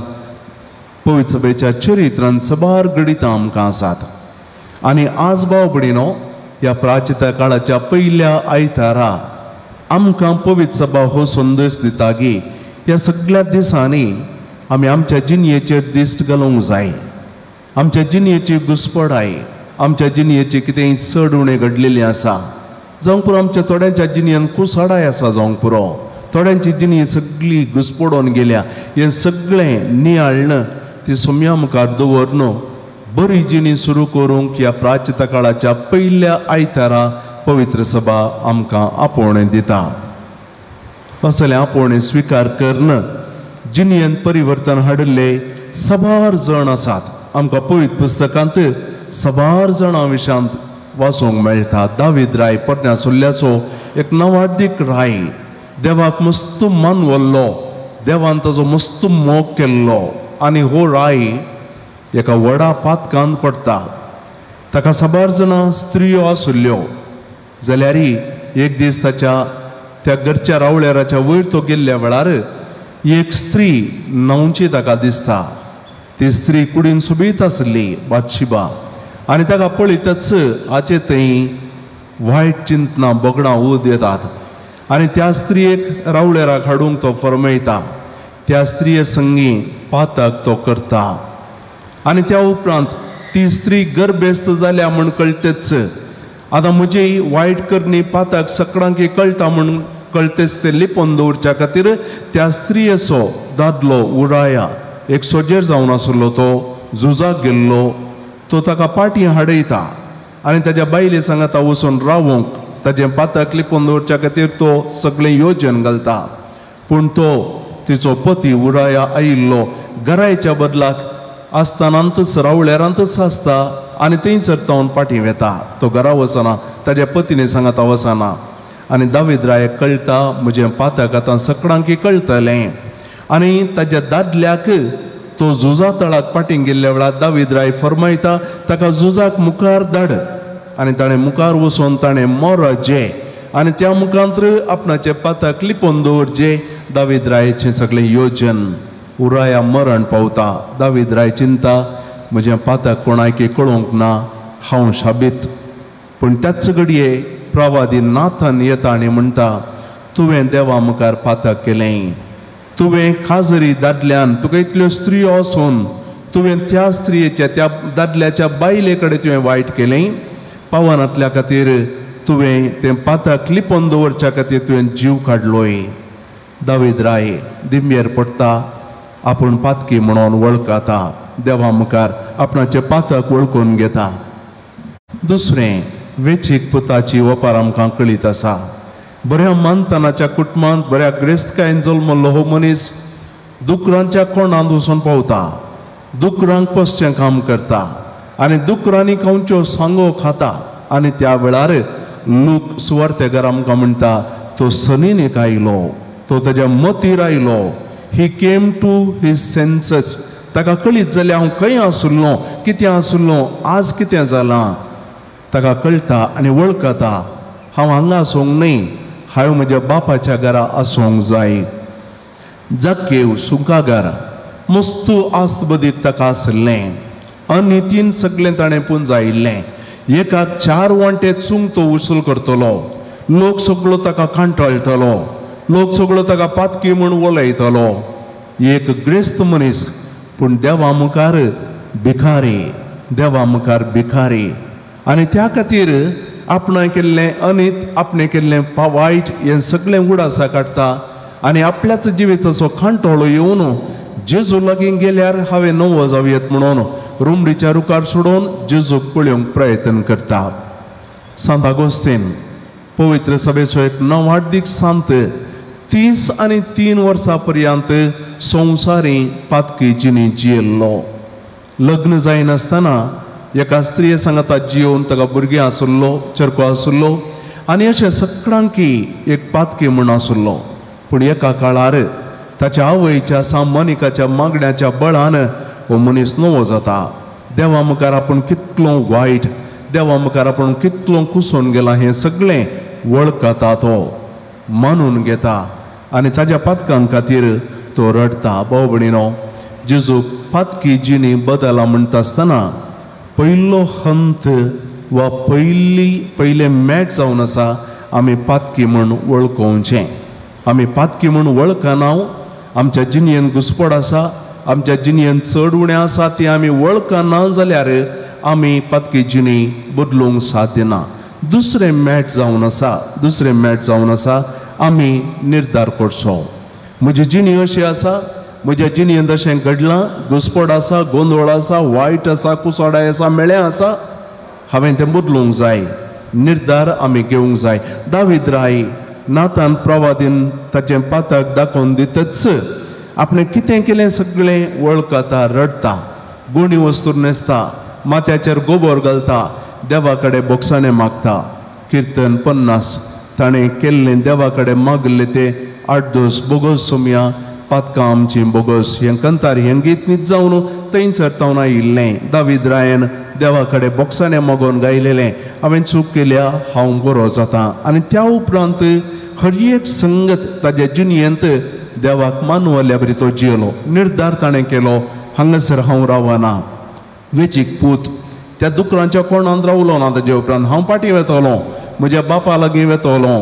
पवित्र सभेच्या चरित्रांत सबार गणितां आमकां आसात. आनी आज भाव भयणीनो ह्या प्राचिता काळाच्या पयल्या आयतारा आमकां पवित्र सभा हो संदेश दिता की ह्या सगळ्या दिसांनी आमी आमच्या जिणयेचेर दिश्ट घालूंक जाय. आमच्या जिणयेची घुसपडाय, आमच्या जिणयेची कितेंय चड उणें घडलेलें आसा जावंक पुरो, आमच्या थोड्यांच्या जिणयेन कुसाडाय आसा जावंक पुरो, थोड्यांची जिणी सगळी घुसपडोवन गेल्या. हें सगळें नियाळन ती सोम्या मुखार दवरन बरी जिणी सुरू करूंक ह्या प्राचिता काळाच्या पयल्या आयतारा पवित्र सभा आमकां आपोवणें दिता. असले आपोवणें स्विकार करन जिणयेंत परिवर्तन हाडिल्ले सबार जण आसात. आमकां पवित्र पुस्तकांत सबार जाणां विशांत वाचूंक मेळटा. दावीद राय परण्यासुल्ल्याचो एक नवादीक राय, देवाक मस्त मान व्हरलो, देवान ताजो मस्त मोग केल्लो आनी हो राय एका व्हडा पातकांत पडटा. ताका सबार जाणां स्त्रियो आसुल्ल्यो जाल्यार एक दीस त्या घरच्या रावळेराच्या वयर तो गेल्ल्या वेळार एक स्त्री न्हांवची ताका दिसता. ती स्त्री कुडीन सुबीत आसली बातशिबा आनी ताका पळयतच हाचे थंय वायट चिंतनां बोगडां उद येतात. आनी त्या स्त्रियेक रावळेराक हाडूंक तो फरमयता. त्या स्त्रिये संगी पातक तो करता आनी त्या उपरांत ती स्त्री गर्भेस्त जाल्या म्हूण कळटेच. आतां म्हजी वायट करणी पातक सकाळांक कळटा म्हूण कळटेच ते लिपोवन दवरच्या खातीर त्या स्त्रियेचो दादलो उराया एक सोजेर जावन आसलो, तो झुजाक गेल्लो, तो ताका पाटी हाडयता आनी ताज्या बायले सांगाता वचून रावूंक. ताजें पातक लिपोवन दवरच्या खातीर तो सगळें येवजन घालता. पूण तो तिचो पती उराया आयिल्लो घरायच्या बदलाक आसतानांतच रावळेरांतच आसता आनी थंयसर तावन पाटी वेता. तो घरा वचना, ताज्या पतीने सांगाता वचना. आनी दावीद रायाक कळटा म्हजें पातक आतां सकाळांक कळटलें. आनी ताज्या दादल्याक तो झुजा तळाक पाटींग गेल्ल्या वेळार दावीद राय फरमायता ताका झुजाक मुखार धाड. आनी ताणें मुखार वचून ताणें मोरजे आनी त्या मुखांतर आपणाचें पातक लिपोवन दवरचें. दावीद रायाचें सगळें येवजन. उराया मरण पावता. दावीद राय चिंता म्हजें पातक कोणाक कळोवंक ना, हांव शाबीत. पूण त्याच घडये प्रवादी नाथन येता आनी म्हणटा तुवें देवा मुखार पातक केलें. तुवें खाजरी दादल्यान तुका इतल्यो स्त्रियो आसून तुवें त्या स्त्रियेच्या त्या दादल्याच्या बायले कडेन तुवें वायट केलें. पावनांतल्या खातीर तुवें तें पातक लिपोवन दवरच्या खातीर तुवें जीव काडलोय. दावीद राय दिंबेर पडटा, आपूण पातकी म्हणून वळखता, देवा मुखार आपणाचें पातक वळखून घेता. दुसरें वेचीक पुताची वपार आमकां कळीत आसा. बऱ्या मानतनाच्या कुटुंबांत बऱ्या ग्रेस्तकायेन जल्मल्लो हो मनीस दुकरांच्या कोंडांत वचून पावता, दुकरांक पसचें काम करता आनी दुकरांनी खंयच्यो सांगो खाता. आनी त्या वेळार लूक सुवार्थेकार आमकां म्हणटा तो सनीन आयलो, तो ताज्या मतीर आयलो. ही केम टू हीज सेन्सस. ताका कळीत जालें हांव खंय आसुल्लो, कितें आसुल्लो, आज कितें जालां. ताका कळटा आनी वळखता हांव हांगा आसूंक न्ही, हांव म्हज्या बापाच्या घरा आसूंक जाय. जक्केव सुकागार मस्तू आस्त बदीत ताका आसलें. अनितीन सगळें ताणें पुंजायिल्लें. एकाक 4 वांटे चूंक तो वसूल करतलो. लोक सगळो ताका कांटाळटलो. लोक सगळो ताका पातकी म्हूण वलयतलो. एक ग्रेस्त मनीस पूण देवा मुखार भिकारी. देवा मुखार भिकारी. आनी त्या खातीर आपणाय केल्लें अनीत, आपणें केल्लें वायट हें सगळें उडासा काडटा आनी आपल्याच जिविताचो कांटोळो येवन जेजू लागीं गेल्यार हांवें नवो जावयेत म्हणून रुमडीच्या रुखार सोडून जेजूक पळोवंक प्रयत्न करता. सांत आगोस्तीन पवित्र सभेचो एक नवाडीक सांत 30 आनी 3 वर्सां पर्यंत संवसारी पातकी जिणी जियेल्लो. लग्न जायनासतना एका स्त्रिये सांगता जियोवन ताका भुरगीं आसुल्लो, चरको आसुल्लो आनी अशें सगळ्यांकी एक पातकी म्हूण आसुल्लो. पूण एका काळार ताच्या आवयच्या सामानिकाच्या मागण्याच्या बळान हो मनीस नवो जाता. देवा मुखार आपूण कितलो वायट, देवा मुखार आपूण कितलो कुसोन गेला हें सगळें वळखता. तो मानून घेता आनी ताज्या पातकां खातीर तो रडता. भाव भयणीनो, जेजूक पातकी जिणी बदला म्हणटा आसतना पयलो हंत वा पयलें मेट जावन आसा आमी पातकी म्हूण वळखोवचें. आमी पातकी म्हूण वळखना. आमच्या जिणयेन घुसपड आसा, आमच्या जिणयेन चड उणें आसा ती आमी वळखना जाल्यार आमी पातकी जिणी बदलूंक साध्य ना. दुसरें मेट जावन आसा, दुसरें मेट जावन आसा आमी निर्धार करचो. म्हजी जिणी अशी आसा, म्हज्या जिणयेंत अशें घडलां, घुसपड आसा, गोंदळ आसा, वायट आसा, कुसाडाय आसा, मेळ्ळें आसा, हांवें तें बदलूंक जाय. निर्धार आमी घेवंक जाय. दावीद राय नातान प्रवादीन ताचें पातक दाखोवन दितच आपणें कितें केलें सगळें वळखता, रडता, गुणी वस्तूर न्हेसता, माथ्याचेर गोबोर घालता, देवा कडेन बोगसाणें मागता. किर्तन 50 ताणें केल्लें देवा कडेन मागलें तें 8 दीस बोगस सोमया पातकां आमची बोगस हें कंतार हें गीत न्हीद जावन थंयसर तावन आयिल्लें. दावीद रायन देवा कडेन बोगसाणें मागोवन गायलेलें हांवें चूक केल्या, हांव बरो जाता. आनी त्या उपरांत हर एक संगत ताज्या जिणयेंत देवाक मानवल्या बरी तो जियेलो. निर्धार ताणें केलो, हांगासर हांव रावना. वेचीक पूत त्या दुकरांच्या कोणांत रावलो ना. ताजे उपरांत हांव पाटी वेतलो, म्हज्या बापा लागीं वेतलो.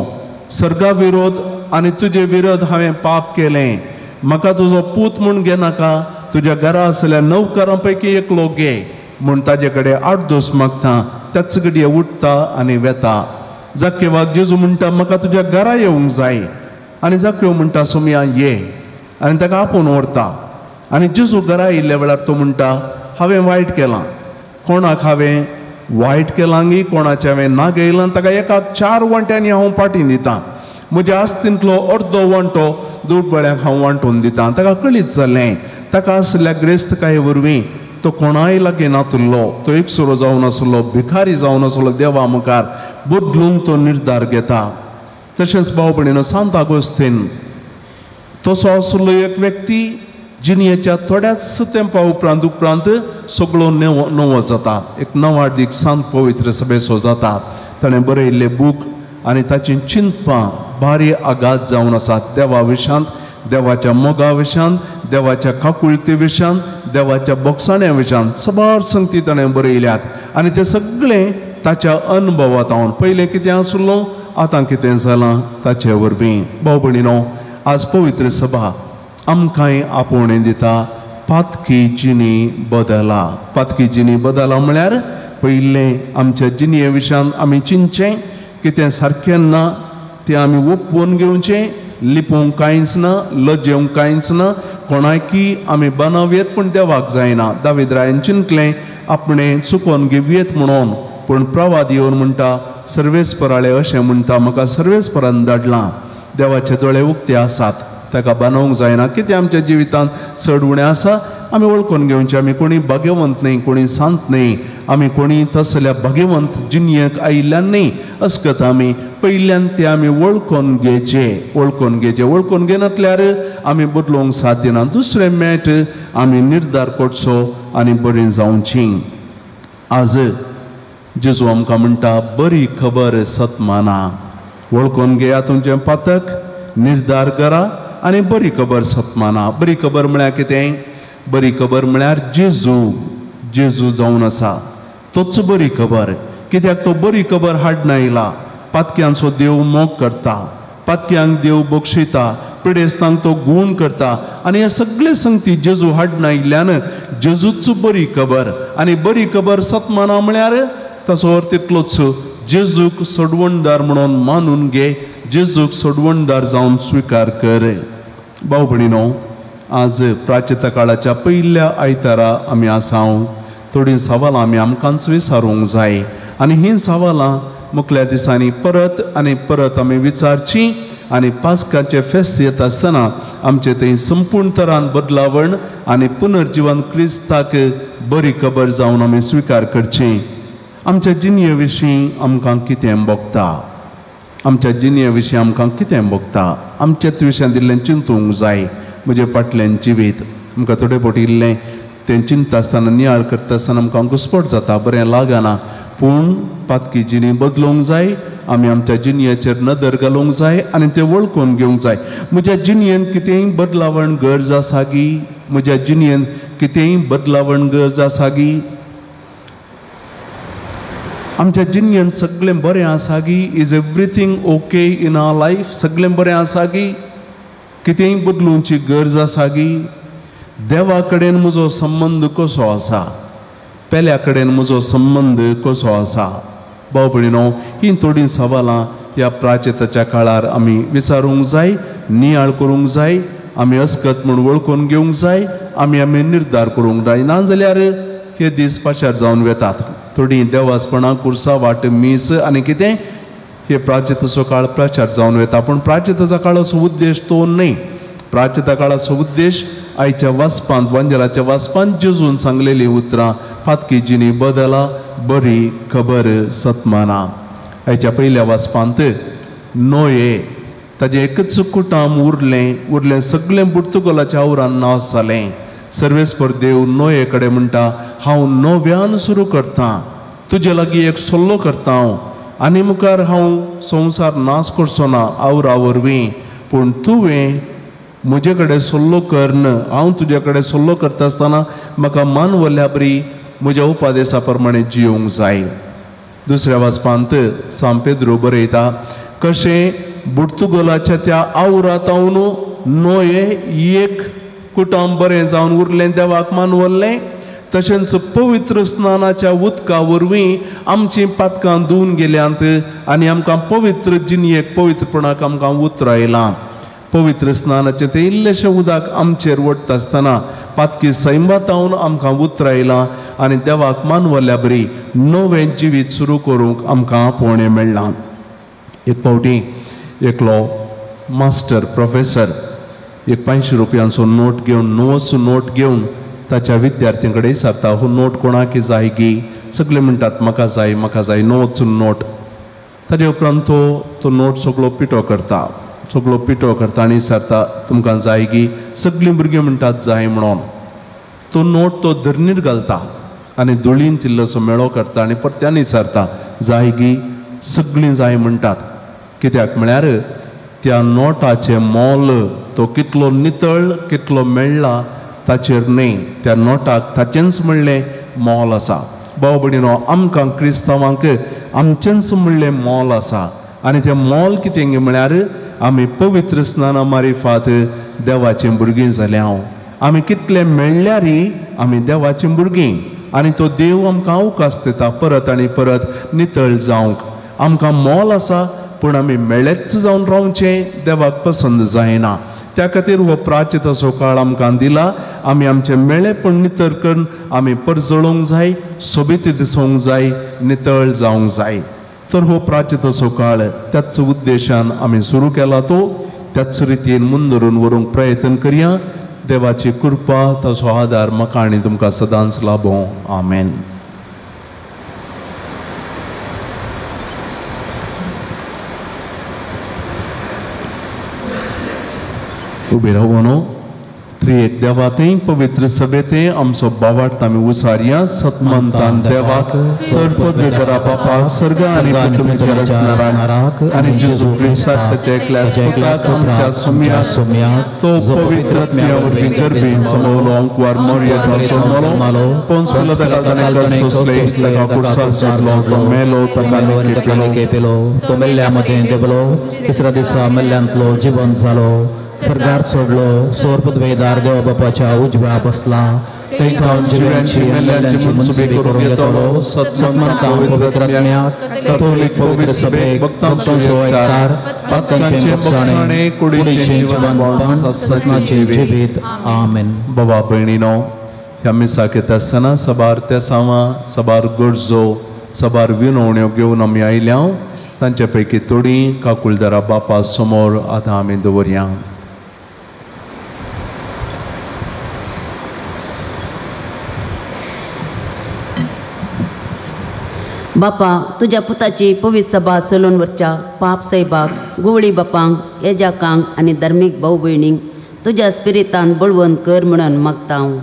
सर्गा विरोध आनी तुजे विरोध हांवें पाप केलें. म्हाका तुजो पूत म्हूण घेनाका, तुज्या घरा आसल्या 9 कारां पैकी एकलो घे म्हूण ताजे कडेन 8 दीस मागता. त्याच घडये उठता आनी वेता. जाकेवाक जेजू म्हणटा म्हाका तुज्या घरा येवंक जाय. आनी जाकेव म्हणटा सोमया ये, आनी ताका आपूण व्हरता. आनी जेजू घरा येयल्ल्या वेळार तो म्हणटा हांवें वायट केलां. कोणाक हांवें वायट केलां गी, कोणाचें हांवें ना घेयलां, ताका एकाक 4 वांट्यांनी हांव पाटी दितां. म्हज्या आस्तींतलो अर्दो वांटो दुडबळ्याक हांव वांटून दितां. ताका कळीत जालें ताका आसल्या ग्रेस्तकाये वरवीं तो कोणाय लागीं नातुल्लो, तो एकसुरो जावन आसलो, भिकारी जावन आसलो. देवा मुखार बदलूंक तो निर्धार घेता. तशेंच भाव भयणीनो, सांत आगोस्तीन तसो आसलो एक व्यक्ती जिणयेच्या थोड्याच तेंपा उपरांत सगळो नवो जाता. एक नवाडीक सांत पवित्र सभेचो जाता. ताणें बरयल्लें बूक आनी ताची चिंतपां भारी आघात जावन आसात. देवा विशांत, देवाच्या मोगा विशांत, देवाच्या काकुळते विशांत, देवाच्या बोगसाण्या विशांत सबार संगती ताणें बरयल्यात. आनी तें सगळें ताच्या अनुभवांत पयलें कितें आसलो, आतां कितें जालां ताचे वरवीं. भाव भयणीनो, आज पवित्र सभा आमकांय आपोवणें दिता पातकी जिणी बदला. पातकी जिणी बदला म्हळ्यार पयलें आमच्या जिणये विशांत आमी चिंतचें, कितें सारकें ना तें आमी ओपून घेवचें. लिपोवंक कांयच ना, लजेवंक कांयच ना, कोणाकी आमी बनावयेत पूण देवाक जायना. दावीद रायन चिंतलें आपणें चुकोवन घेवयेत म्हणून, पूण प्रवाद येवन म्हणटा सर्वेस्पराळे अशें म्हणटा म्हाका सर्वेस्परान धाडलां. देवाचे दोळे उक्ते आसात, ताका बांदूंक जायना. कितें आमच्या जिवितांत चड उणें आसा आमी वळखून घेवचें. आमी कोणी भाग्यवंत न्ही, कोणी सांत न्ही, आमी कोणी तसल्या भाग्यवंत जिणयेक आयिल्ल्यान न्ही. अस्कत आमी पयल्यान तें आमी वळखून घेवचें. वळखून घेनातल्यार आमी बदलूंक साध्य ना. दुसरें मेट आमी निर्धार करचो आनी बरीं जावचीं. आज जेजू आमकां म्हणटा बरी खबर सतमाना. वळखून घेया तुमचें पातक, निर्धार करा आनी बरी खबर सतमाना. बरी खबर म्हळ्यार कितें? बरी खबर म्हळ्यार जेजू जावन आसा, तोच बरी खबर. कित्याक तो बरी खबर हाडून आयला. पातक्यांचो देव मोग करता, पातक्यांक देव बक्षिता, पिडेस्तांक तो गूण करता. आनी हे सगळे संगती जेजू हाडून आयिल्ल्यान जेजूच बरी खबर. आनी बरी खबर सतमाना म्हळ्यार ताचो अर्थ इतलोच, जेजूक सोडवणदार म्हणून मानून घे, जेजूक सोडवणदार जावन स्विकार कर. भाव भयणीनो, आज प्राचिता काळाच्या पयल्या आयतारा आमी आसाव. थोडीं सवालां आमी आमकांच विचारूंक जाय आनी हीं सवालां मुखल्या दिसांनी परत आनी परत आमी विचारची. आनी पास्काचे फेस्त येता आसतना आमचे थंय संपूर्ण तरान बदलावण आनी पुनर्जीवन क्रिस्ताक बरी खबर जावन आमी स्विकार करची. आमच्या जिणे विशीं आमकां कितें भोगता? आमच्या जिणे विशीं आमकां कितें भोगता? आमच्याच विशयान दिल्लें चिंतूंक जाय. म्हजे फाटल्यान जिवीत आमकां थोडे फावटी इल्लें तें चिंतता आसतना नियाळ करता आसतना आमकां घुस्पट जाता, बरें लागना. पूण पातकी जिणी बदलूंक जाय. आमी आमच्या जिणयेचेर नदर घालूंक जाय आनी तें वळखून घेवंक जाय. म्हज्या जिणयेन कितेंय बदलावण गरज आसा गी? म्हज्या जिणयेन कितेंय बदलावण गरज आसा गी? आमच्या जिणयेन सगळें बरें आसा गी? Is everything okay in our life? सगळें बरें आसा गी? कितेंय बदलूंची गरज आसा गी? देवा कडेन म्हजो संबंद कसो आसा? पेल्या कडेन म्हजो संबंद कसो आसा? भाव भयणीनो, ही थोडीं सवालां ह्या प्राचिताच्या काळार आमी विचारूंक जाय, नियाळ करूंक जाय. आमी अस्कत म्हूण वळखून घेवंक जाय. आमी निर्धार करूंक जाय. नाजाल्यार हे दीस पाशार जावन वेतात. थोडीं देवास्पणां, कुर्सां, वाट, मीस आनी कितें हे प्राचिताचो काळ प्रचार जावन वेता. पूण प्राचिताचा काळाचो उद्देश तो न्हय. प्राचिता काळाचो उद्देश आयच्या वाचपांत, वंजराच्या वाचपांत जेजून सांगलेलीं उतरां, फातकी जिणी बदला, बरी खबर सतमाना. आयच्या पयल्या वाचपांत नोये ताजें एकच कुटाम उरलें सगळें पुर्तुगालाच्या आवरान नास जालें. सर्वेस्पर देव नोये कडेन म्हणटा, हांव नव्यान सुरू करतां, तुजे लागीं एक सल्लो करता हांव. आनी मुखार हांव संवसार नाश करचो ना आवरा वरवीं, पूण तुवें म्हजे कडेन सल्लो करन. हांव तुजे कडेन सल्लो करता आसतना म्हाका मानवल्या बरी म्हज्या उपादेशा प्रमाणे जियोंक जाय. दुसऱ्या वाचपांत सांत पेद्रो बरयता, कशें पुर्तुगालाच्या त्या आवरांतावन नोये एक कुटाम बरें जावन उरलें, देवाक मानवल्लें. तशेंच पवित्र स्नानाच्या उदका वरवीं आमचीं पातकां धुवन गेल्यांत आनी आमकां पवित्र जिणयेक, पवित्रपणाक आमकां उतर आयलां. पवित्र स्नानाचें तें इल्लेशें उदक आमचेर वडटा आसतना पातकी सैमातावन आमकां उतर आयलां आनी देवाक मानवल्या बरी नवें जिवीत सुरू करूंक आमकां पोवणें मेळ्ळां. एक फावटी एकलो मास्टर, प्रोफेसर एक 500 रुपयांचो नोट घेवन, नवस नोट घेवन ताच्या विद्यार्थ्यां कडेन विचारता, हो नोट कोणाक जाय गी? सगळे म्हणटात म्हाका जाय, म्हाका जाय, नवच नोट. ताजे उपरांत तो नोट सगळो पिठो करता आनी विचारता, तुमकां जाय गी? सगळीं भुरगीं म्हणटात जाय म्हणून. तो नोट तो धरणीर घालता आनी धुळीन इल्लोसो मेळो करता आनी परत्यान विचारता, जाय गी? सगळीं जाय म्हणटात. कित्याक म्हळ्यार त्या नोटाचें मोल तो कितलो नितळ, कितलो मेळ्ळा ताचेर न्हय, त्या नोटाक ताचेंच म्हणलें मोल आसा. भाव भयणीनो, आमकां क्रिस्तांवांक आमचेंच म्हणलें मोल आसा. आनी तें मोल कितें म्हळ्यार आमी पवित्र स्नाना मारिफात देवाचीं भुरगीं जाल्यां. आमी कितलें मेळ्ळ्यारी आमी देवाचीं भुरगीं. आनी तो देव आमकां अवकाश दिता परत आनी परत नितळ जावंक. आमकां मोल आसा, पूण आमी मेळ्ळेच जावन रावचें देवाक पसंद जायना. त्या खातीर हो प्राचिताचो काळ आमकां दिला. आमी आमचें मेळ्ळेपण नितळ करून आमी परजळोवंक जाय, सोबीत दिसोवंक जाय, नितळ जावंक जाय. तर हो प्राचिताचो काळ त्याच उद्देशान आमी सुरू केला. तो त्याच रितीन मुंदरून व्हरूंक प्रयत्न करया. देवाची कृपा, ताचो आदार म्हाका आनी तुमकां सदांच लाभो. आमेन. उबे रावून त्रिएक देवातें पवित्र सभेतें आमचो बावाट आमी उसारया सतमंतान देवाक सरपद वेदरा बापाक सर्ग आनी पृथ्वीचेर असणाराक आनी जेजू क्रिस्ताक ताचे एकल्याक आमच्या सुम्याक तो पवित्र आत्म्या वरवीं गर्भेन समवलो अंकुर मर्यादा सोडलो पोंस पिलाताका ताणें सोसले ताका कुर्सार सोडलो तो मेलो ताका
केपेलो तो मेल्ल्यामध्ये देवलो तिसऱ्या दिसा मेल्ल्यांतलो जिवंत जालो सरगार सोडलो सोरपदवेदार देवा बापाच्या उजव्या बसला थंय जिव्यांची मेल्ल्यांची मनसुबे करून येतलो सत्संतान पवित्र आत्म्याक कॅथोलिक पवित्र सभेक भक्तांचो ऐकार पातकांचे मोक्षाणे कुडीचे जीवनपण ससनाचे जिवीत आमेन.
बाबा भयणीनो ह्या मिसाक येता आसतना सबार त्या सावा सबार गरजो सबार विनवण्यो घेवन आमी आयल्या तांचे पैकी थोडी काकुळदारा बापा समोर आतां आमी दवरया.
बापा तुझ्या पुताची पवित्र सभा चलोवन वरच्या पाप सैबाक गुवळी बापांक येजाकांक आनी धर्मीक भाऊ भयणींक तुज्या स्पिरितान बळवंत कर म्हणून मागता हांव.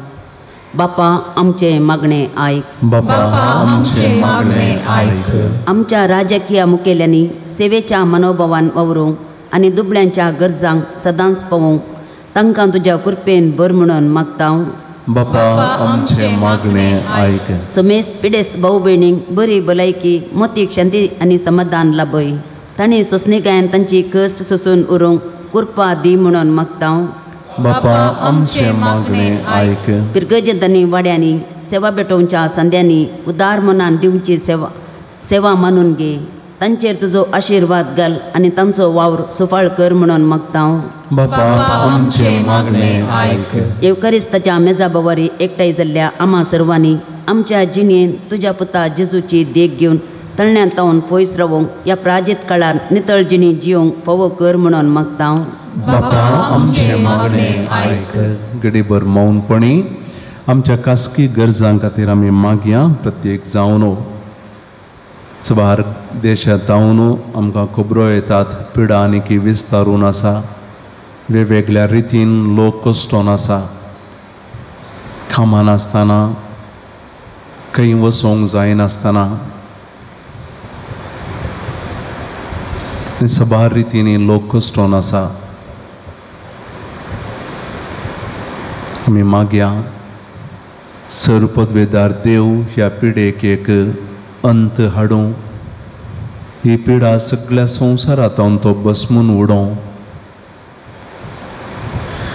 बापा आमचे मागणे आयक.
बापा आमचे मागणे आयक.
आमच्या राजकीय मुखेल्यांनी सेवेच्या मनोभावान वावरूंक आनी दुबळ्यांच्या गरजांक सदांच पावोवंक तांकां तुज्या कृपेन बर म्हणून मागता हांव.
बापा आमचे मागणे आयक.
समेस्त पिडेस्त भाऊ भयणींक बरी भलायकी मोतीक शांती आनी समाधान लाभय. तांणी सोंसणिकायेन तांची कश्ट सोसून उरूंक कृपा दी म्हणून मागता हांव.
बापा आमचे मागणे आयक.
पिरगजतांनी वाड्यांनी सेवा भेटोवच्या संद्यांनी उदार मनान दिवची सेवा मानून घे. तांचेर तुजो आशिर्वाद घाल आनी तांचो वावर सुफाळ कर म्हणून मागता हांव.
बापा आमचे मागणे आयक.
येवकारिस्ताच्या मेजा बवारी एकठांय जाल्ल्या आम्हा सर्वांनी आमच्या जिणेन तुज्या पुता जेजूची देख घेवन तळण्यांत तावन पयस रावोंक ह्या प्राजीत काळार नितळ जिणी जियोंक फावो कर म्हणून मागता हांव.
बापा आमचे मागणे आयक. गडीभर मौनपणी आमच्या खासगी गरजां खातीर आमी मागया. प्रत्येक जावन सबार देशांत जावन आमकां खबरो येतात पिडा आनी की विस्तारून आसा. वेगवेगळ्या रितीन लोक कश्टोन आसा. कामान आसतना खंय वचोंक जायनासतना सबार रितीनी लोक कश्टोन आसा. आमी मागया सरपदवेदार देव ह्या पिडेक एक अंत हाडूं. ही पिडा सगळ्या संवसारांत तो बसमून उडों.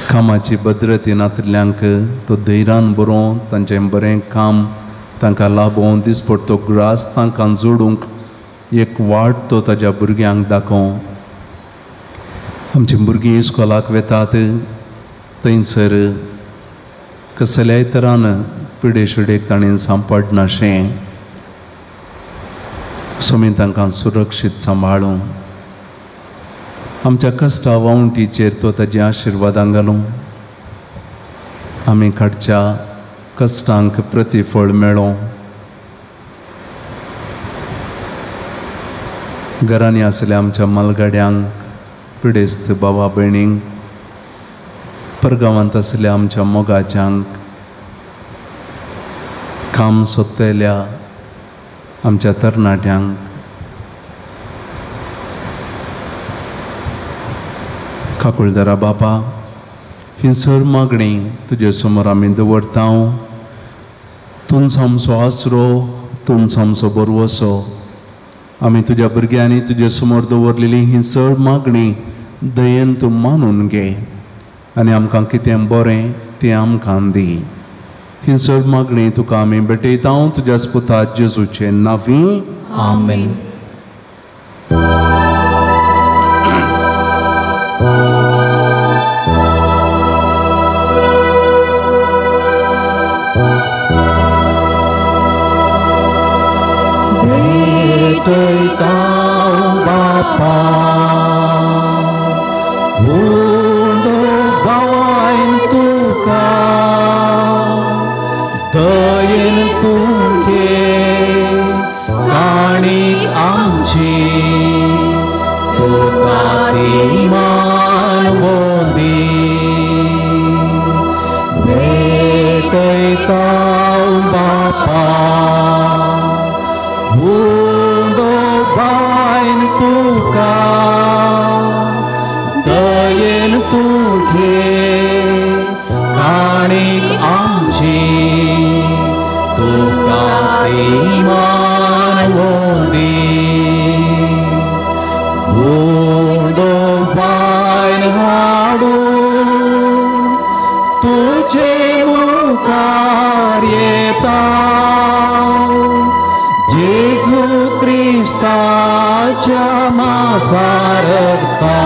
कामाची भद्रती नातल्यांक तो धैर्यान बरों तांचें बरें काम तांकां लाभों दिसपट्टो ग्रास तांकां जोडूंक एक वाट तो ताज्या भुरग्यांक दाखोवं. आमचीं भुरगीं इस्कॉलाक वेतात थंयसर कसल्याय तरान पिडे शिडेक ताणें सांपडनाशें सोमी तांकां सुरक्षीत सांबाळूं. आमच्या कश्टा वावंटीचेर तो ताजे आशिर्वादां घालूं. आमी काडच्या कश्टांक प्रतिफळ मेळों. घरांनी आसल्या आमच्या मालगाड्यांक पिडेस्त भावा भयणींक परगांवांत आसल्या आमच्या मोगाच्यांक काम सोदतल्या आमच्या तरणाट्यांक काकुळदारा बापा ही सर मागणी तुजे समोर आमी दवरता. तुमचो आमचो आसरो तुमचो आमचो बरवसो. आमी तुज्या भुरग्यांनी तुजे समोर दवरलेली ही सर मागणी दयेन तूं मानून घे आनी आमकां कितें बरें तें आमकां दी. ही सर मागणी तुका आमी भेटयता तुज्या पुता जेजूचे नांवी.
आमेन. भेटयता बापा गावान तुका दयेन तुगे काणी आमची तुका ती मानवो दी. इमान वोदी बूंदो पायन हाडू तुझे मुखार येताव जेजू क्रिस्ताच्या मासारता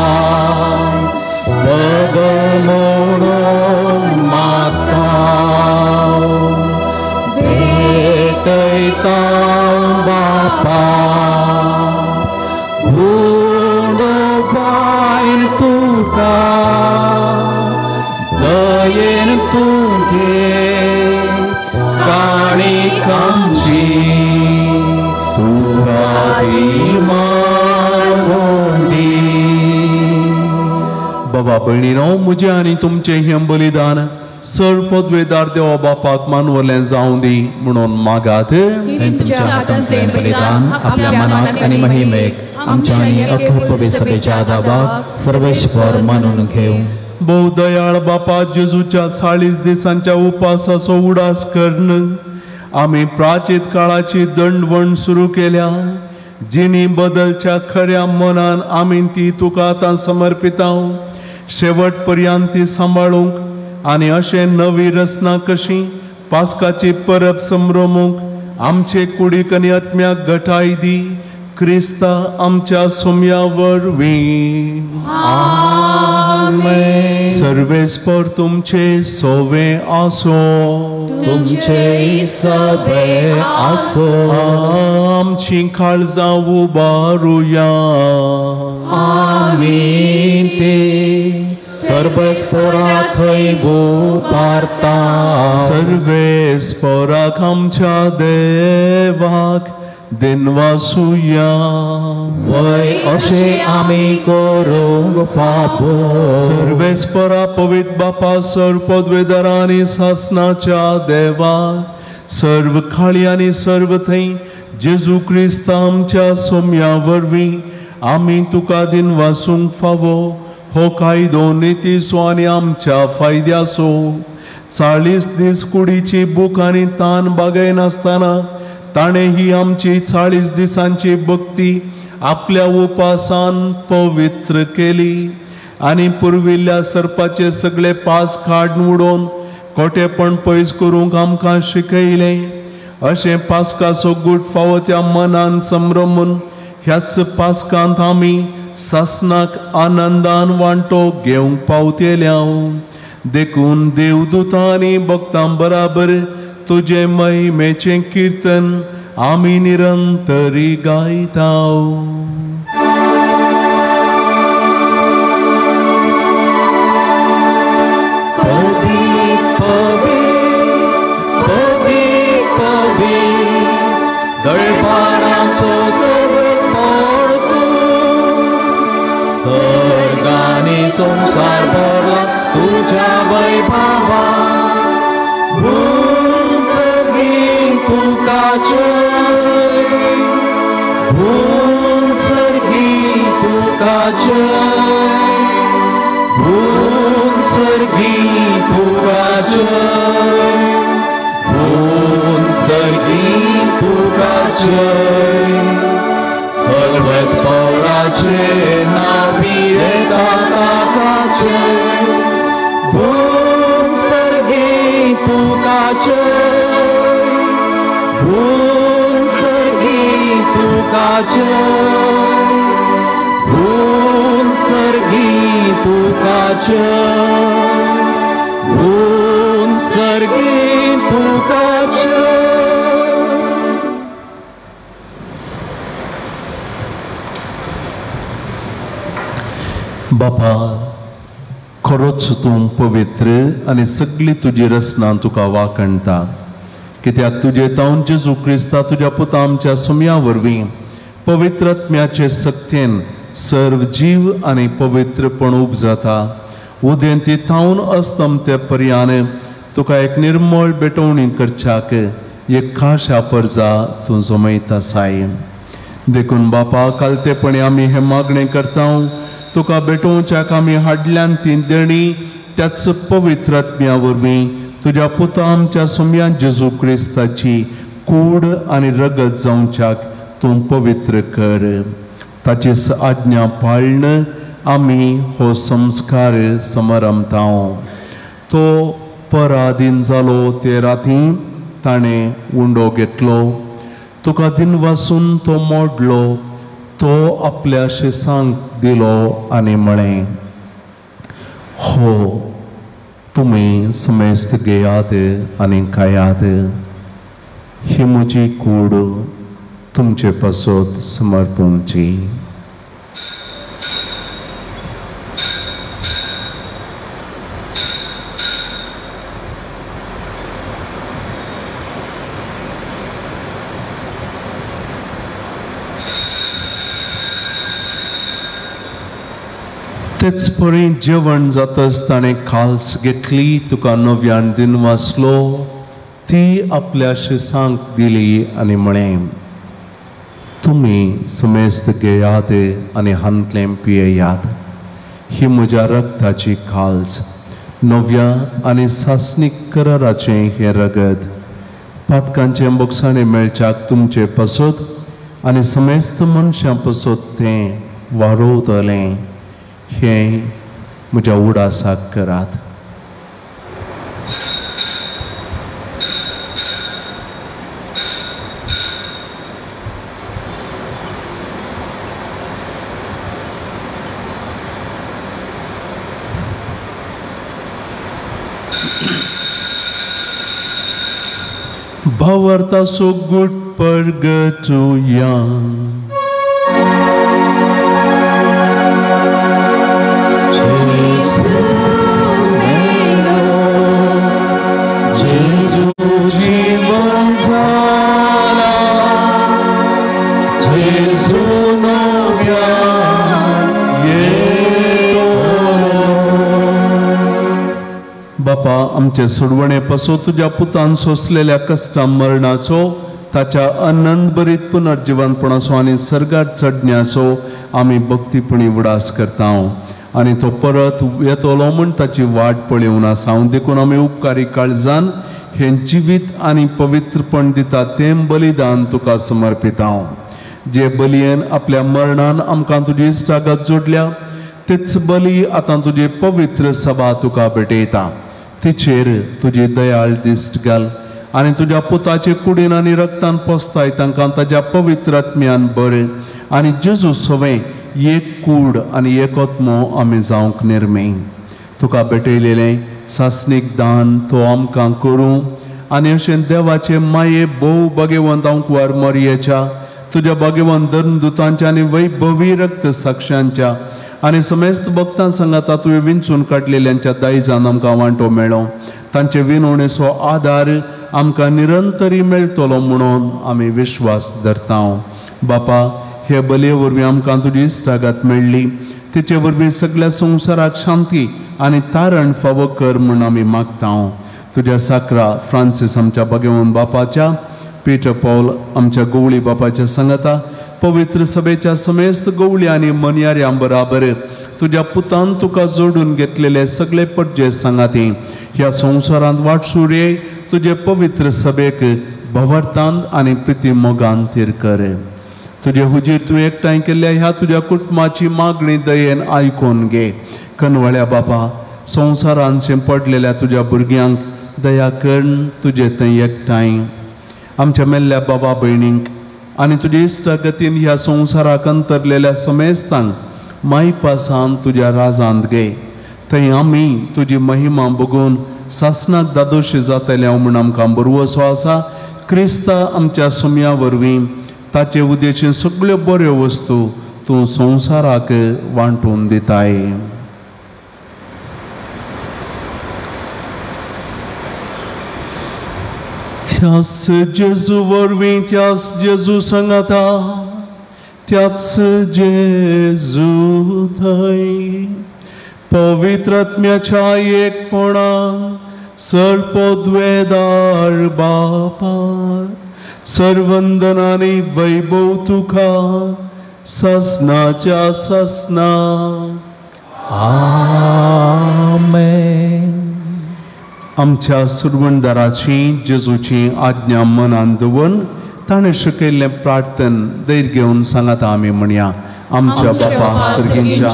बदल म्हणून मागताव भेटयताव बापा बूंदो पायन तुका दयेन तुगे काणीक आमची तुका इमान
बाबा भयणीनो म्हजें आनी तुमचें हें बलिदान सर पदवेदार देवा बापाक मानवलें जावं दी म्हणून मागात.
तुमच्या हातांतलें बलिदान आपल्या मनाक आनी महिमेक आमच्या आनी अखूब सभेच्या दाबाक सर्वेश्वर मानून घेवं.
बहु दयाळ बापा जेजूच्या 40 दिसांच्या उपासाचो उडास कर्ण आमी प्राचीत काळाची दंडवण सुरू केल्या. जिनी बदलच्या खऱ्या मनान आमी ती तुका आतां समर्पिताव. शेवट पर्यंत ती सांबाळूंक आनी अशें नवी रचना कशी पास्काची परब संभ्रमूंक आमचे कुडीक आनी आत्म्याक घटाय दी. क्रिस्ता आमच्या सोम्या वरवीं.
आमेन.
सर्वेस्पर तुमचे सोवे आसो.
तुमचे सभे आसो.
आमची काळजां उबारुया.
आमीन ते सर्वेस्परा थंय पारता.
सर्वेस्पराक आमच्या देवाक दिनवासुया.
वय अशें आमी करूंक फावो.
सर्वेस्परा पवित्र बापा सर्व पदवेदार आनी सासनाच्या देवा सर्व खाळी आनी सर्व थंय जेजू क्रिस्त आमच्या सोम्या वरवीं आमी तुका दिन वासूंक फावो. हो कायदो नितीसो आनी आमच्या फायद्याचो. 40 दीस कुडीची बूक आनी तान बागय नासतना ताणें ही आमची 40 दिसांची भक्ती आपल्या उपासान पवित्र केली आनी पुरविल्ल्या सर्पाचे सगळे पास काडून उडोवन खोटेपण पयस करूंक आमकां शिकयलें. अशें पास्काचो गूट फावो त्या मनान संभ्रमून ह्याच पास्कांत आमी सासनाक आनंदान वांटो घेवंक पावतेल्या. देखून देवदूतां आनी भक्तां बराबर तुजे महिमेचें कीर्तन आमी निरंतरी गायताव.
सर्गानी संसार भरला तुझ्या वैभवा. भूल सर्गी तुका जय. भूल सर्गी तुका जय. भूल सर्गी तुका जय. भूल सर्गी तुका जय. सर्वेस्पराचे नावी दाताचे. भूल सर्गी तुका जय. भूल सर्गी तुका जय. भूल सर्गी तुका जय. भूल सर्गी तुका जय.
बापा खरोच तूं पवित्र आनी सगळी तुजी रचना तुका वाकणटा. कित्याक तुजे तावन जेजू क्रिस्ता तुज्या पुता आमच्या सुम्या वरवीं पवित्र आत्म्याचे सक्तेन सर्व जीव आनी पवित्रपण उपजाता. उदें ती थावन अस्तम ते पर्यान तुका एक निर्मळ बेटवणी करच्याक एक खाशा परजा तूं जमयता साय. देखून बापा कालतेपणी आमी हे मागणें करता. तुका बेटोवच्याक आमी हाडल्यान ती देणी त्याच पवित्र आत्म्या वरवीं तुज्या पुता आमच्या सुम्या जेजू क्रिस्ताची कूड आनी रगत जावच्याक तूं पवित्र कर. ताची आज्ञा पाळन आमी हो संस्कार समरमतांव. तो पराधीन जालो ते राती ताणें उंडो घेतलो. तुका दिनवासून तो मोडलो. तो आपल्या शिसांक दिलो आनी म्हळें, हो तुमी समेस्त घेयात आनी खायात. ही म्हजी कूड तुमचे पासत समर्पूंची. तेच परी जेवण जातच ताणें खाल्स घेतली. तुका नव्यान दिनवासलो. ती आपल्या शिसांक दिली आनी म्हळें, तुमी समेस्त घेयात आनी हांतलें पियेयात. ही म्हज्या रगताची खाल्स, नव्या आनी सासणीक कराराचें हें रगत. पातकांचें बोगसाणें मेळच्याक तुमचे पासत आनी समेस्त मनशां पासत तें वारोवतलें. हें म्हज्या उडासाक करात. Bawarta so good purgatoria. बापा, आमचे सोडवणे पासो तुझ्या पुतान सोसलेल्या कष्टा मरणाचो, ताच्या अनंत बरीत पुनर्जीवनपणाचो आनी सर्गात चडण्याचो आमी भक्तीपणी उडास करता. आनी तो परत येतलो म्हण ताची वाट पळोवन आसा. हांव देखून आमी उपकारी काळजान हे जिवीत आनी पवित्रपण दिता तें बलिदान तुका समर्पिता. जे बलयेन आपल्या मरणान आमकां तुजी इश्टागत जोडल्या, तेच बली आतां तुजी पवित्र सभा तुका भेटयता. तिचेर तुजी दयाळ दिश्ट घाल आनी तुज्या पुताचे कुडीन आनी रक्तान पोसताय तांकां ताज्या पवित्र आत्म्यान भर. आनी जेजू सवें एक कूड आनी एक आत्मो आमी जावंक निर्मे. तुका भेटयलेलें सासणीक दान तो आमकां करूं आनी अशें देवाचे माये भोव भगवंतांक वर मरयेच्या, तुज्या भगवंत धर्मदुतांच्या आनी वैभवी रक्त साक्षांच्या आनी समेस्त भक्तां सांगाता तुवें विंचून काडलेल्यांच्या दायजान आमकां वांटो मेळो. तांचे विनवणेचो आदार आमकां निरंतरी मेळटलो म्हणून आमी विश्वास धरता. बापा, हे बलये वरवीं आमकां तुजी इश्टागत मेळ्ळी. तिचे वरवीं सगळ्या संवसाराक शांती आनी तारण फावो कर म्हूण आमी मागता. तुज्या साकरा फ्रांसीस आमच्या भगवंत बापाच्या, पीटर पौल आमच्या गवळी बापाच्या सांगाता, पवित्र सभेच्या समेस्त गवळी आनी मनयाऱ्यां बराबर तुज्या पुतान तुका जोडून घेतलेले सगळे पडजे सांगाती ह्या संवसारांत वाटसुरे तुजे पवित्र सभेक भवर्तांत आनी प्रिती मोगान तीर कर. तुजे हुजीर तूं एकठांय केल्ल्या ह्या तुज्या कुटुंबाची मागणी दयेन आयकून घे. कनवळ्या बापा, संवसारांचे पडलेल्या तुज्या भुरग्यांक दया कर. तुजे थंय एकठांय आमच्या मेल्ल्या बाबा भयणींक आनी तुजे इश्टागतीन ह्या संवसाराक अंतरलेल्या समेस्तांक माई पासान तुज्या राजांत घे. थंय आमी तुजी महिमा बघून सासनाक दादोशी जातल्या म्हूण आमकां बरवसो आसा. क्रिस्ता आमच्या सुम्या वरवीं ताचे उदेची सगळ्यो बऱ्यो वस्तू तूं संवसाराक वांटून दिताय. त्याच जेजू वरवीं, त्याच जेजू सांगाता, त्याच जेजू थंय पवित्र आत्म्याच्या एकपणान सर्पोद्वेदार बापार सर्वंदन आनी वैभव तुका ससनाच्या ससना.
आमेन.
आमच्या सुरवणदाराची जेजूची आज्ञा मनान दवरून ताणें शिकयल्लें प्रार्थन धैर्य घेवन सांगात आमी म्हणया. आमच्या बापा सर्गींच्या,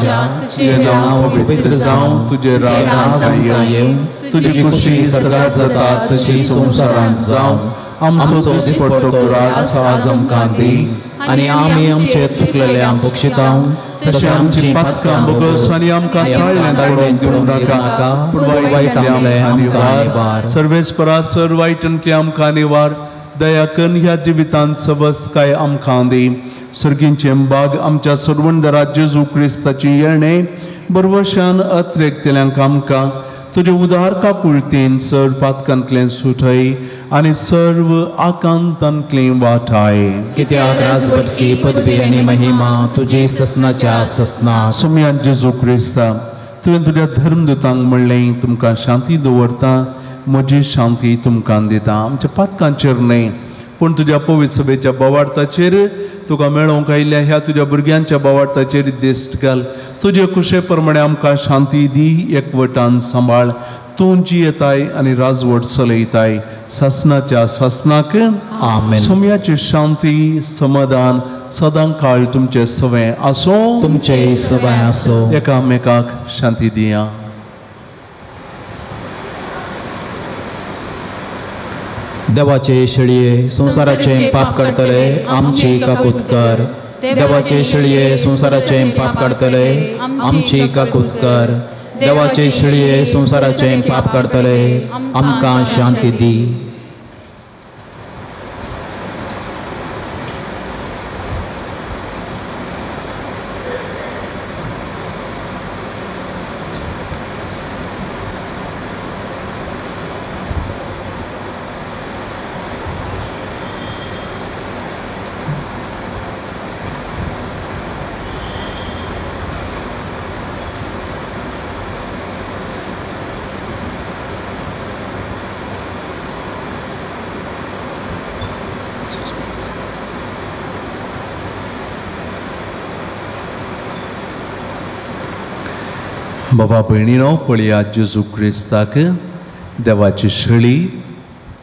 तुजें नांव पवित्र जावं, तुजें राज येवं, तुजी खुशी सर्गात जाता तशी संवसारांत जावं. आमचो दिसपट्टो राज आज आमकां दी,
आनी आमी आमचे चुकलेल्यांक बक्षितांव,
तशें आमची पातकां बोगस आनी आमकां ताळ्ळें दाडोवन दिवं नाका, पूण वायटांतले आमकां निवार. सर्वेस्परा सर वायटांतले आमकां निवार. दया करून ह्या जिवितांत सबस्त काय आमकां दी. सर्गींचे बाग आमच्या सुरवणदारा जेजू क्रिस्ताची येणे बरवशान अत्रेकतेल्यांक आमकां तुजे उदार काकुळतेन सर पातकांतलें सुटय आनी सर्व आकांतांतली वाटाय.
कित्याक राजपटकी पदवी आनी महिमा तुजी ससनाच्या ससना.
सुमयान जेजू क्रिस्ता, तुवें तुज्या धर्मदूतांक म्हणलें तुमकां शांती दवरता, म्हजी शांती तुमकां दिता. आमच्या पातकांचेर न्हय पूण तुज्या पवित्र सभेच्या बोवार्थाचेर तुका मेळोवंक आयिल्ल्या ह्या तुज्या भुरग्यांच्या बोवार्थाचेर दिश्ट घाल. तुजे कुशे प्रमाणे आमकां शांती दी, एकवटान सांबाळ. तूं जियेताय आनी राजवट चलयताय ससनाच्या ससनाक.
आमेन.
सुमयाची शांती समाधान सदां काळ तुमचे सवे आसो.
तुमचे सवाय आसो.
एकामेकाक शांती दिया.
देवाचे शेळये संसाराचे पाप काडतले आमची काकूत कर. देवाचे शेळये संसाराचे पाप काडतले आमची काकूत कर. देवाचे शेळये संसाराचे पाप काडतले आमकां शांती दी.
बाबा भयणीनो, पळया जेजू क्रिस्ताक देवाची शेळी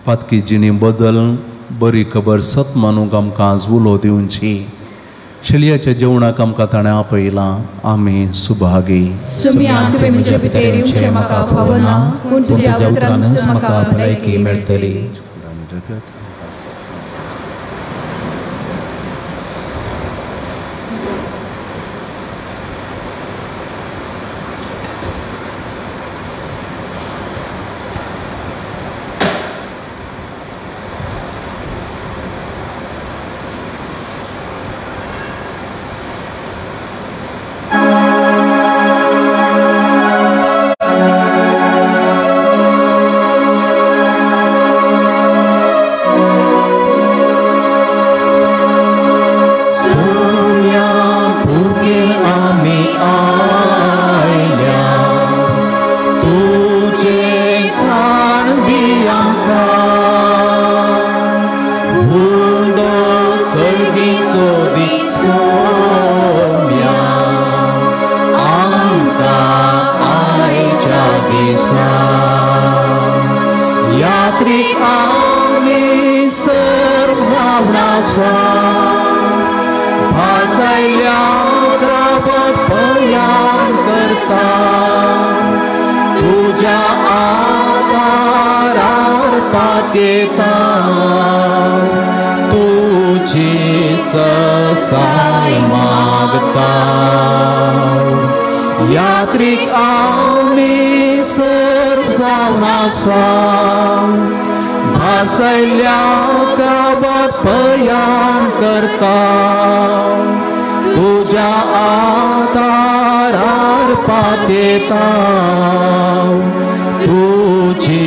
पातकी जिणी बदल बरी खबर सत मानूंक आमकां आज उलो दिवची. शेळयाच्या जेवणाक आमकां ताणें आपयलां. आमी सुभागी.
सुमयान तुवें म्हज्या भितर येवचें म्हाका फावना, पूण तुज्या उतरांतूच म्हाका भलायकी मेळटली.
यात्रिक आमी सर्व जावनासा भासयल्या काबात पयान करता तुझ्या आदारार पातेता तुझी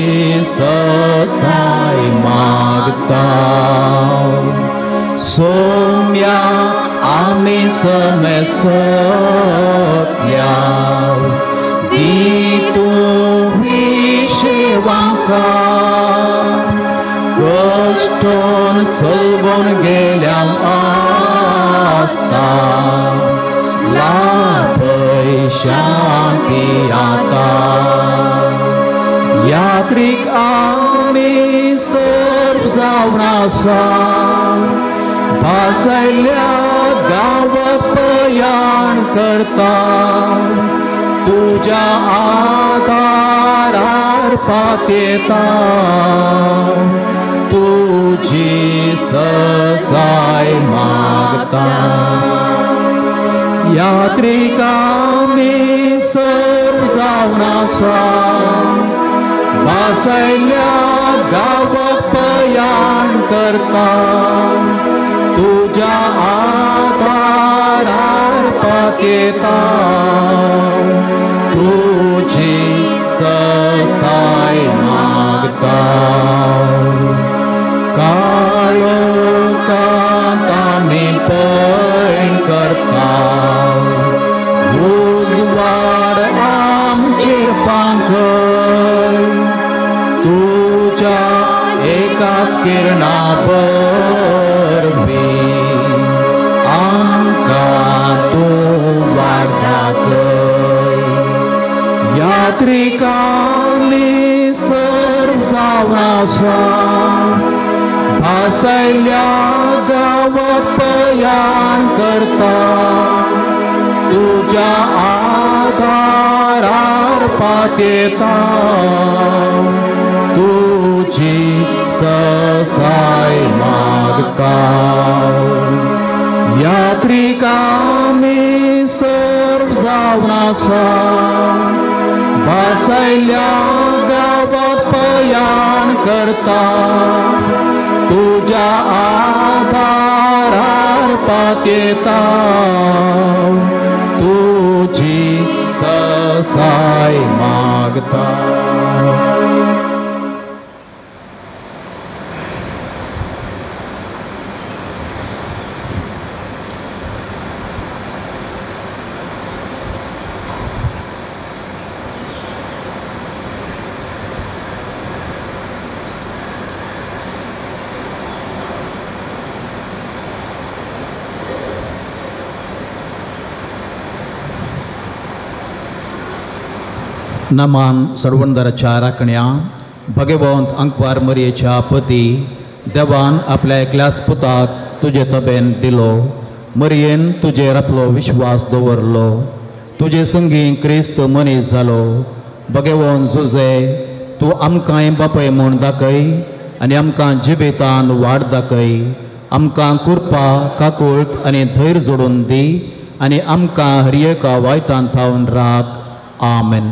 ससाय मागता सोम्या आमी समस्तल्या दी तुम्ही शेवांका कष्टोन सलबून गेल्या आसता लाभय शांती आता यात्रिक यात्रिक आम्ही सर्व जाऊन आसा भासल्या गावात पयाण करता तुझ्या आधारार पातेता तुझी ससाय मागता यात्रिका मी सर्व जाऊन आसा भासल्या गावात पयाण करता तुझ्या आधारार पातेता तुझी ससाय मागता काळोखांत आमी पैण करता उजवाड आमचेर पांखय तुझ्या एकाच किरणा परबी आमकां तूं वाट दाखय यात्रिकांनी सर्व जावन आसा भासल्या गावात पयाण करता तुझ्या आधारार पातेता तुझी ससाय मागता यात्रिका मी सर्व जावन आसा भासल्या गावात पयाण करता तुझ्या आधारार पातेता तुझी ससाय मागता नमान सर्वंदराच्या राखण्या भगवंत अंकवार मरियेच्या पती देवान आपल्या एकल्याच पुताक तुजे तबेन दिलो मरियेन तुजेर आपलो विश्वास दवरलो तुजे संगी क्रिस्त मनीस जालो भगवंत जुजे तूं आमकांय बापय म्हूण दाखय आनी आमकां जिबेतान वाट दाखय आमकां कृपा काकूळट आनी धैर्य जोडून दी आनी आमकां हरियेका वायतान थावन राख आमेन.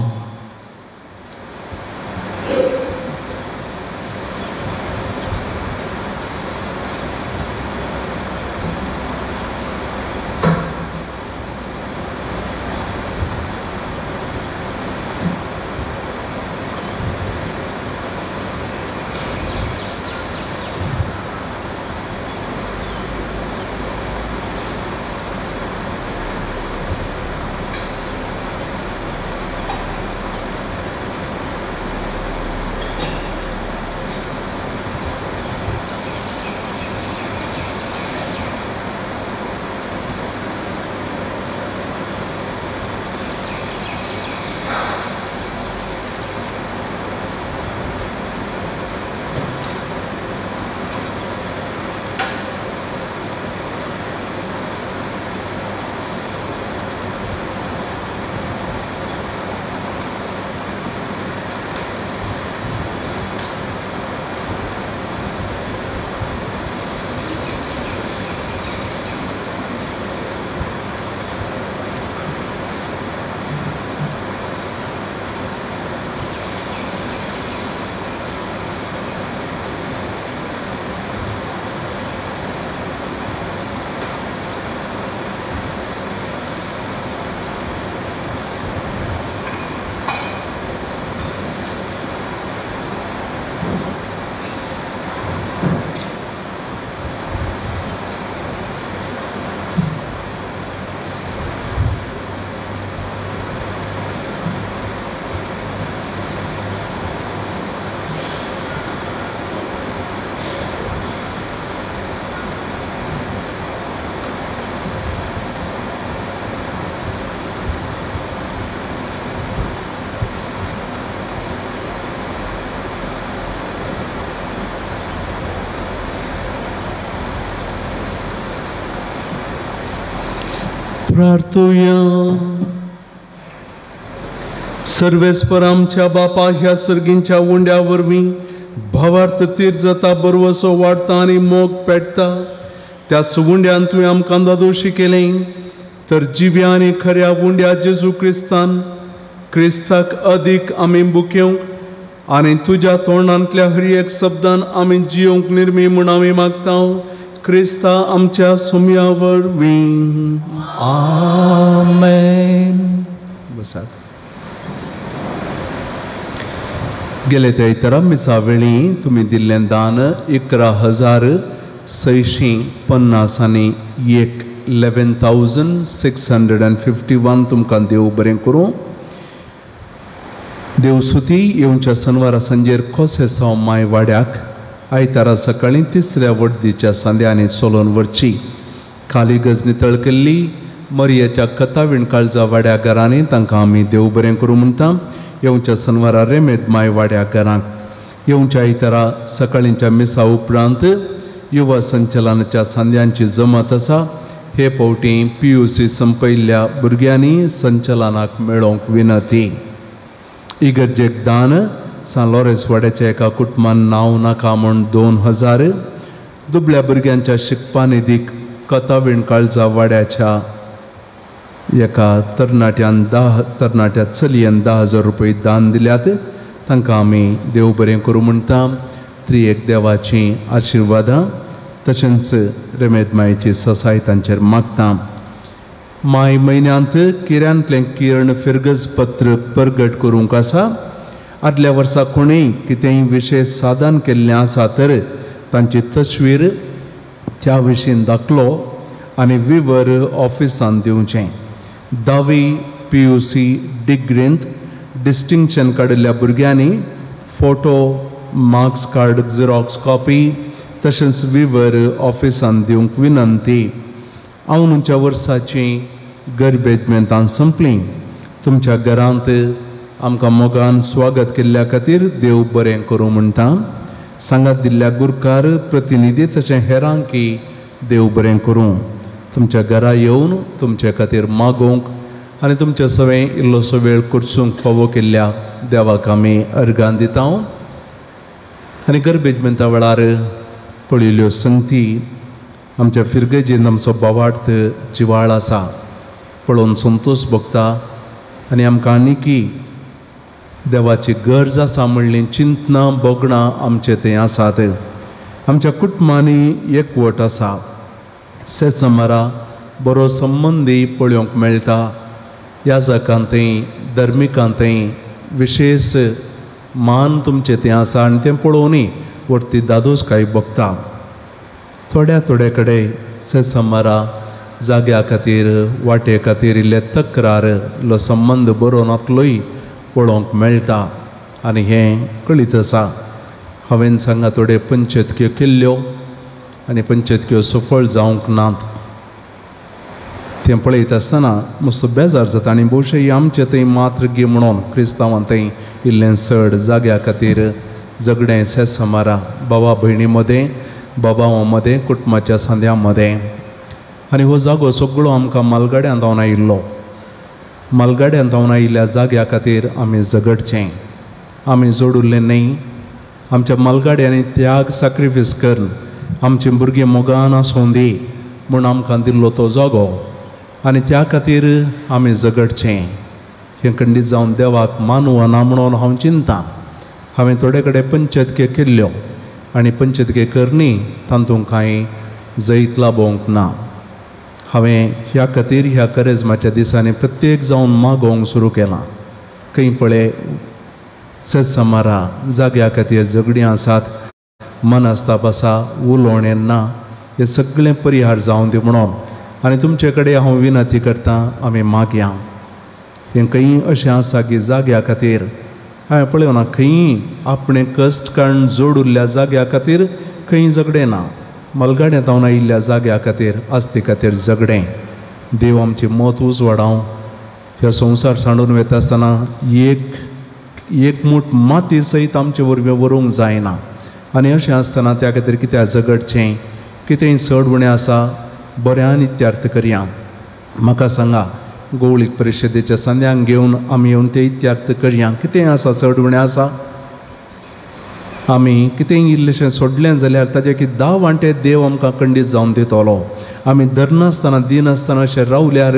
प्रार्थुया. सर्वेस्पर आमच्या बापा ह्या सर्गींच्या उंड्या वरवीं भावार्थ तीर जाता बरवसो वाडटा आनी मोग पेटता. त्याच उंड्यान तुवें आमकां दादोशी केलें, तर जिव्या आनी खऱ्या उंड्या जेजू क्रिस्ताक अदीक आमी बुकेवंक आनी तुज्या तोंडांतल्या हर एक शब्दान आमी जियोंक निर्मी म्हूण आमी मागता. क्रिस्ता आमच्या सुमया वरवीं.
आमेन.
बसात. गेले त्या इतरा मिसा वेळी तुम्ही दिल्लें दान 11,650 आनी 11,651 तुमकां देव बरें करूं. देवसुती येवच्या शनिवारा संजेर खोसे साव माय वाड्याक आयतारा सकाळीं 3ऱ्या वड्डीच्या सांद्यांनी चलोवन व्हरची. खाली गजनी तळकेल्ली मरियेच्या कथा विणकाळजा वाड्या घरांनी तांकां आमी देव बरें करूं म्हणटा. येवच्या शनिवारा रेमेद माय वाड्या घरांक येवच्या आयतारा सकाळींच्या मिसा उपरांत युवा संचलनाच्या सांद्यांची जमत आसा. हे फावटी PUC संपयल्ल्या भुरग्यांनी संचलनाक मेळोवंक विनंती. इगर्जेक दान सान लॉरेन्स वाड्याच्या एका कुटुंबान नांव नाका म्हूण 2,000. दुबळ्या भुरग्यांच्या शिकपा निधीक कथा विणकाळजा वाड्याच्या एका तरणाट्या चलयेन 10,000 रुपया दान दिल्यात. तांकां आमी देव बरें करूं म्हणटा. त्रिएक देवाची आशिर्वादां तशेंच रेमेद मायेची ससाय तांचेर मागता. माय म्हयन्यांत किऱ्यांतलें किरण फिरगज पत्र प्रगट करूंक आसा. आदल्या वर्सा कोणेय कितेंय विशेश साधन केल्लें आसा तर तांची तस्वीर त्या विशीं दाखलो आनी विवर ऑफिसान दिवचें. 10वी PUC डिग्रींत डिस्टिंक्शन काडिल्ल्या भुरग्यांनी photo, marks card, Xerox copy तशेंच विवर ऑफिसान दिवंक विनंती. औनुच्या वर्साची गरबेजमेंतां संपलीं. तुमच्या घरांत आमकां मोगान स्वागत केल्ल्या खातीर देव बरें करूं म्हणटा. सांगात दिल्ल्या गुरकार प्रतिनिधी तशें हेरांकी देव बरें करूं. तुमच्या घरा येवन तुमचे खातीर मागोवंक आनी तुमचे सवें इल्लोसो वेळ करसूंक फावो केल्ल्या देवाक आमी अर्गां दिता. आनी गरबेजमेंता वेळार पळयल्ल्यो संगती आमच्या फिरगेजीन आमचो बोवार्थ जिवाळ आसा पळोवन संतोश भोगता. आनी आमकां आनिकी देवाची गरज आसा म्हणली चिंतना बोगणां आमचे थंय आसात. आमच्या कुटुंबांनी एकवट आसा. सेसमारा बरो संबंदी पळोवंक मेळटा. याजकांतय धर्मिकांतय विशेश मान तुमचे थंय आसा आनी तें पळोवनय वरती दादोसकाय भोगता. थोड्या कडेन सेसमारा जाग्या खातीर वाटे खातीर इल्ले तक्रार इल्लो संबंध बरो नातलोय पळोवंक मेळटा आनी हें कळीत आसा. हांवें सांगा थोडे पंचायतक्यो केल्ल्यो आनी पंचायतक्यो सफळ जावंक नात. तें पळयत आसतना मस्त बेजार जाता आनी भोवशे आमचे थंय मात्र गे म्हणून क्रिस्तांवां थंय इल्लें चड जाग्या खातीर झगडें सेसमारा भावा भयणी मदें, बाबावां मदें, कुटुंबाच्या सांद्यां मदें. आनी हो जागो सगळो आमकां मालगाड्यांत जावन आयिल्लो. मालगाड्यांत जावन आयिल्ल्या जाग्या खातीर आमी झगडचें. आमी जोडुल्ले न्ही. आमच्या मालगाड्यांनी त्याग सॅक्रिफीस करून आमचीं भुरगीं मोगान आसूं दी म्हूण आमकां दिल्लो तो जागो आनी त्या खातीर आमी झगडचें. हें खंडीत जावन देवाक मानू ना म्हणून हांव चिंतां. हांवें थोडे कडेन पंचायतक्यो केल्ल्यो आनी पंचायतक्यो करनी तातूंत कांय जैत लाबोवंक ना. हांवें ह्या खातीर ह्या करेजमाच्या दिसांनी प्रत्येक जावन मागोवंक सुरू केलां. खंय पळय सेसमारा जाग्या खातीर झगडीं आसात, मनस्ताप आसा, उलोवणें ना, हें सगळें परिहार जावं दी म्हणून आनी तुमचे कडेन हांव विनंती करतां आमी मागया. हें खंय अशें आसा की जाग्या खातीर हांवें पळयव ना खंय आपणें कश्ट काडून जोड उरल्या जाग्या खातीर खंय झगडें ना. मलगाड्यांत जावन आयिल्ल्या जाग्या खातीर आस्ते खातीर झगडें. देव आमची मत उजवाडाव. ह्या संवसार सांडून वता आसतना एक मूठ माती सयत आमचे वरवीं व्हरूंक जायना आनी अशें आसतना त्या खातीर कित्याक झगडचें. कितेंय चड उणें आसा बऱ्यान इत्यार्थ करया. म्हाका सांगा गोवळीक परिशदेच्या संद्यांक घेवन आमी येवन ते इत्यार्थ करया. कितें आसा चड उणें आसा? आमी कितेंय इल्लेशें सोडलें जाल्यार ताजे की 10 वांटे देव आमकां खंडीत जावन दितलो. आमी धरनासतना दिनासतना अशें रावल्यार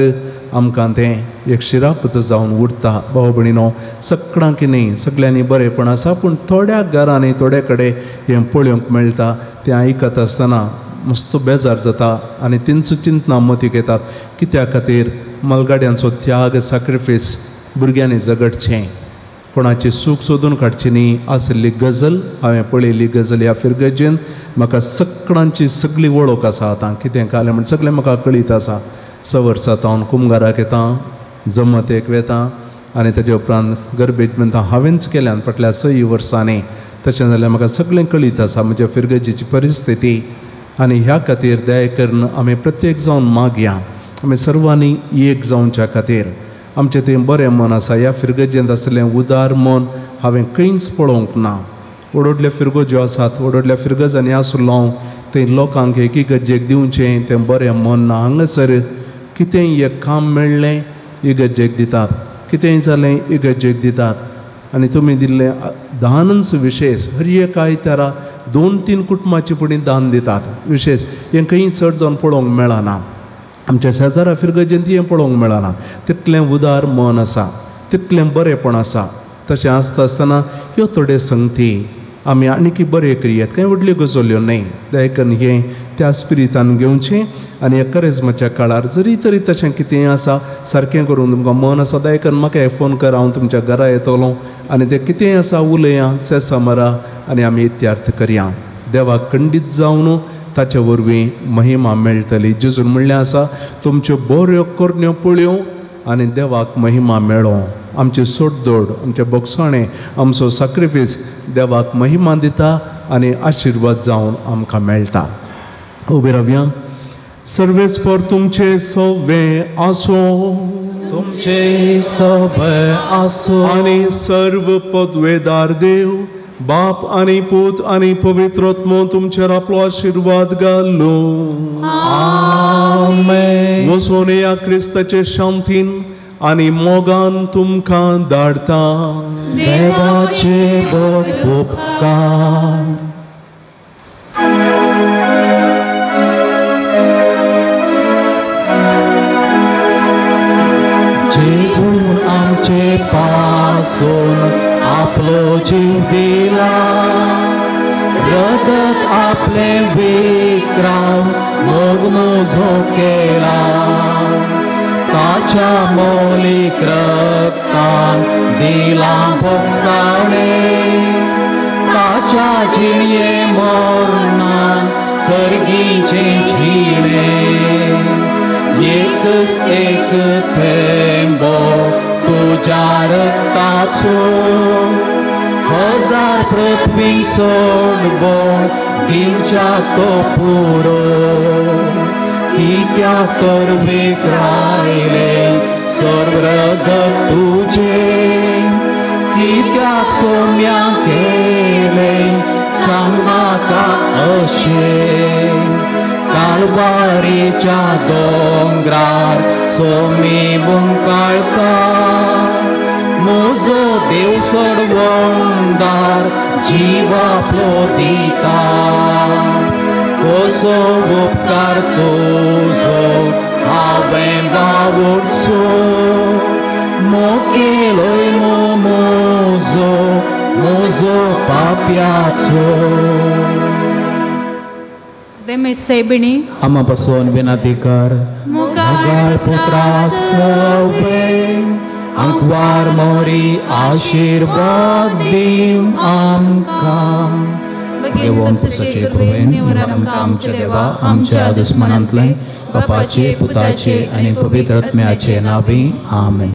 आमकां तें एक शिरापत जावन उरता. भाव भयणीनो, सगळ्यांक की न्ही सगळ्यांनी बरेंपण आसा, पूण थोड्या घरांनी थोडे कडेन हें पळोवंक मेळटा. तें आयकत आसतना मस्त बेजार जाता आनी तेंचो चिंतना मतीक येतात. कित्या खातीर मलगाड्यांचो त्याग, सॅक्रिफीस भुरग्यांनी जगडचें, कोणाची सूख सोदून काडची न्ही. आसली गजल हांवें पळयली गजल ह्या फिरगजेन म्हाका सगळ्यांची सगळी वळख आसा. आतां कितें कालें म्हण सगळें म्हाका कळीत आसा. 6 वर्सां हांव कुंभाराक येता, जमतेक वेता आनी ताजे उपरांत गरबेज म्हणटा हांवेंच केल्यान फाटल्या 6 वर्सांनी. तशें जाल्यार म्हाका सगळें कळीत आसा म्हज्या फिरगजेची परिस्थिती. आनी ह्या खातीर दया करून आमी प्रत्येक जावन मागया, आमी सर्वांनी एक जावच्या खातीर. आमचें तें बरें मन आसा. ह्या फिरगजेंत आसलें उदार मन हांवें खंयच पळोवंक ना. व्हडल्या फिरगो ज्यो आसात, व्हडल्या फिरगजांनी आसलो हांव थंय लोकांक एकी गरजेक दिवचें तें बरें मन ना. हांगासर कितेंय एक काम मेळ्ळें इगर्जेक दितात, कितेंय जालें इगर्जेक दितात. आनी तुमी दिल्लें दानच विशेष. हर एक आयतारा 2-3 कुटुंबाची पुणी दान दितात विशेष. हें खंय चड जावन पळोवंक मेळना. आमच्या शेजारा फिरगजेंत हें पळोवंक मेळना. तितलें उदार मन आसा, तितलें बरेंपण आसा. तशें आसता आसतना ह्यो थोड्यो संगती आमी आनीक बरें करियात. कांय व्हडल्यो गजाल्यो न्हय. दया करून हें त्या स्पिरितान घेवचें. आनी ह्या करेजमाच्या काळार जरी तरी तशें कितेंय आसा सारकें करून तुमकां मन आसा दया करून म्हाका फोन कर, हांव तुमच्या घरा येतलो आनी तें कितेंय आसा उलया, सेसा मारा आनी आमी इत्यार्थ करया. देवाक खंडीत जावन ताचे वरवीं महिमा मेळटली. जेजून म्हणलें आसा तुमच्यो बऱ्यो करण्यो पळयो आनी देवाक महिमा मेळो. आमची सोडदोड, आमचें बोगसाणें, आमचो सॅक्रिफीस देवाक महिमा दिता आनी आशिर्वाद जावन आमकां मेळटा. उबे रावया. सर्वेस्पर तुमचे सवे आसो,
तुमचे सवे आसो
आनी सर्व पदवेदार देव बाप आनी पूत आनी पवित्रोत्मो तुमचेर आपलो आशिर्वाद घालो.
आमेन.
वचून या क्रिस्ताचे शांतीन आनी मोगान तुमकां धाडटा.
देवाचे बरे उपकार. जेजून आमचे पासून आपलो जीव दिला, रगत आपले विक्राम मोग मोजो केला. ताच्या मौलिक रक्तान दिला भोगसाणे, ताच्या जिणे मरणान सर्गीचे जिणे. एकच एक थेंबो तुझ्या रक्ताचो, 1000 पृथ्वी सोडबो दिवच्या तो पुरो. कित्याक तर विक्रायले सर्व रगत तुझे, कित्याक सोम्या केले सांग म्हाका अशें. कालवारीच्या दोंगरार सोमी बुंकाळटा, म्हजो देव सोडवणदार जीव आपलो दिता. कसो उपकार तुजो हांवें बावडचो, मोकेलोय म्हजो म्हजो पाप्याचो.
सेबिणी
आम्हा पासून विनंती कर. मुगाळ पुत्रा सवे अंकवार मोरी आशीर्वाद दिव आमकां. देवोन पुताचे कृपेन आमच्या देवा आमच्या दुस्मनांतले बापाचे पुताचे आनी पवित्र आत्म्याचे नावी आमेन.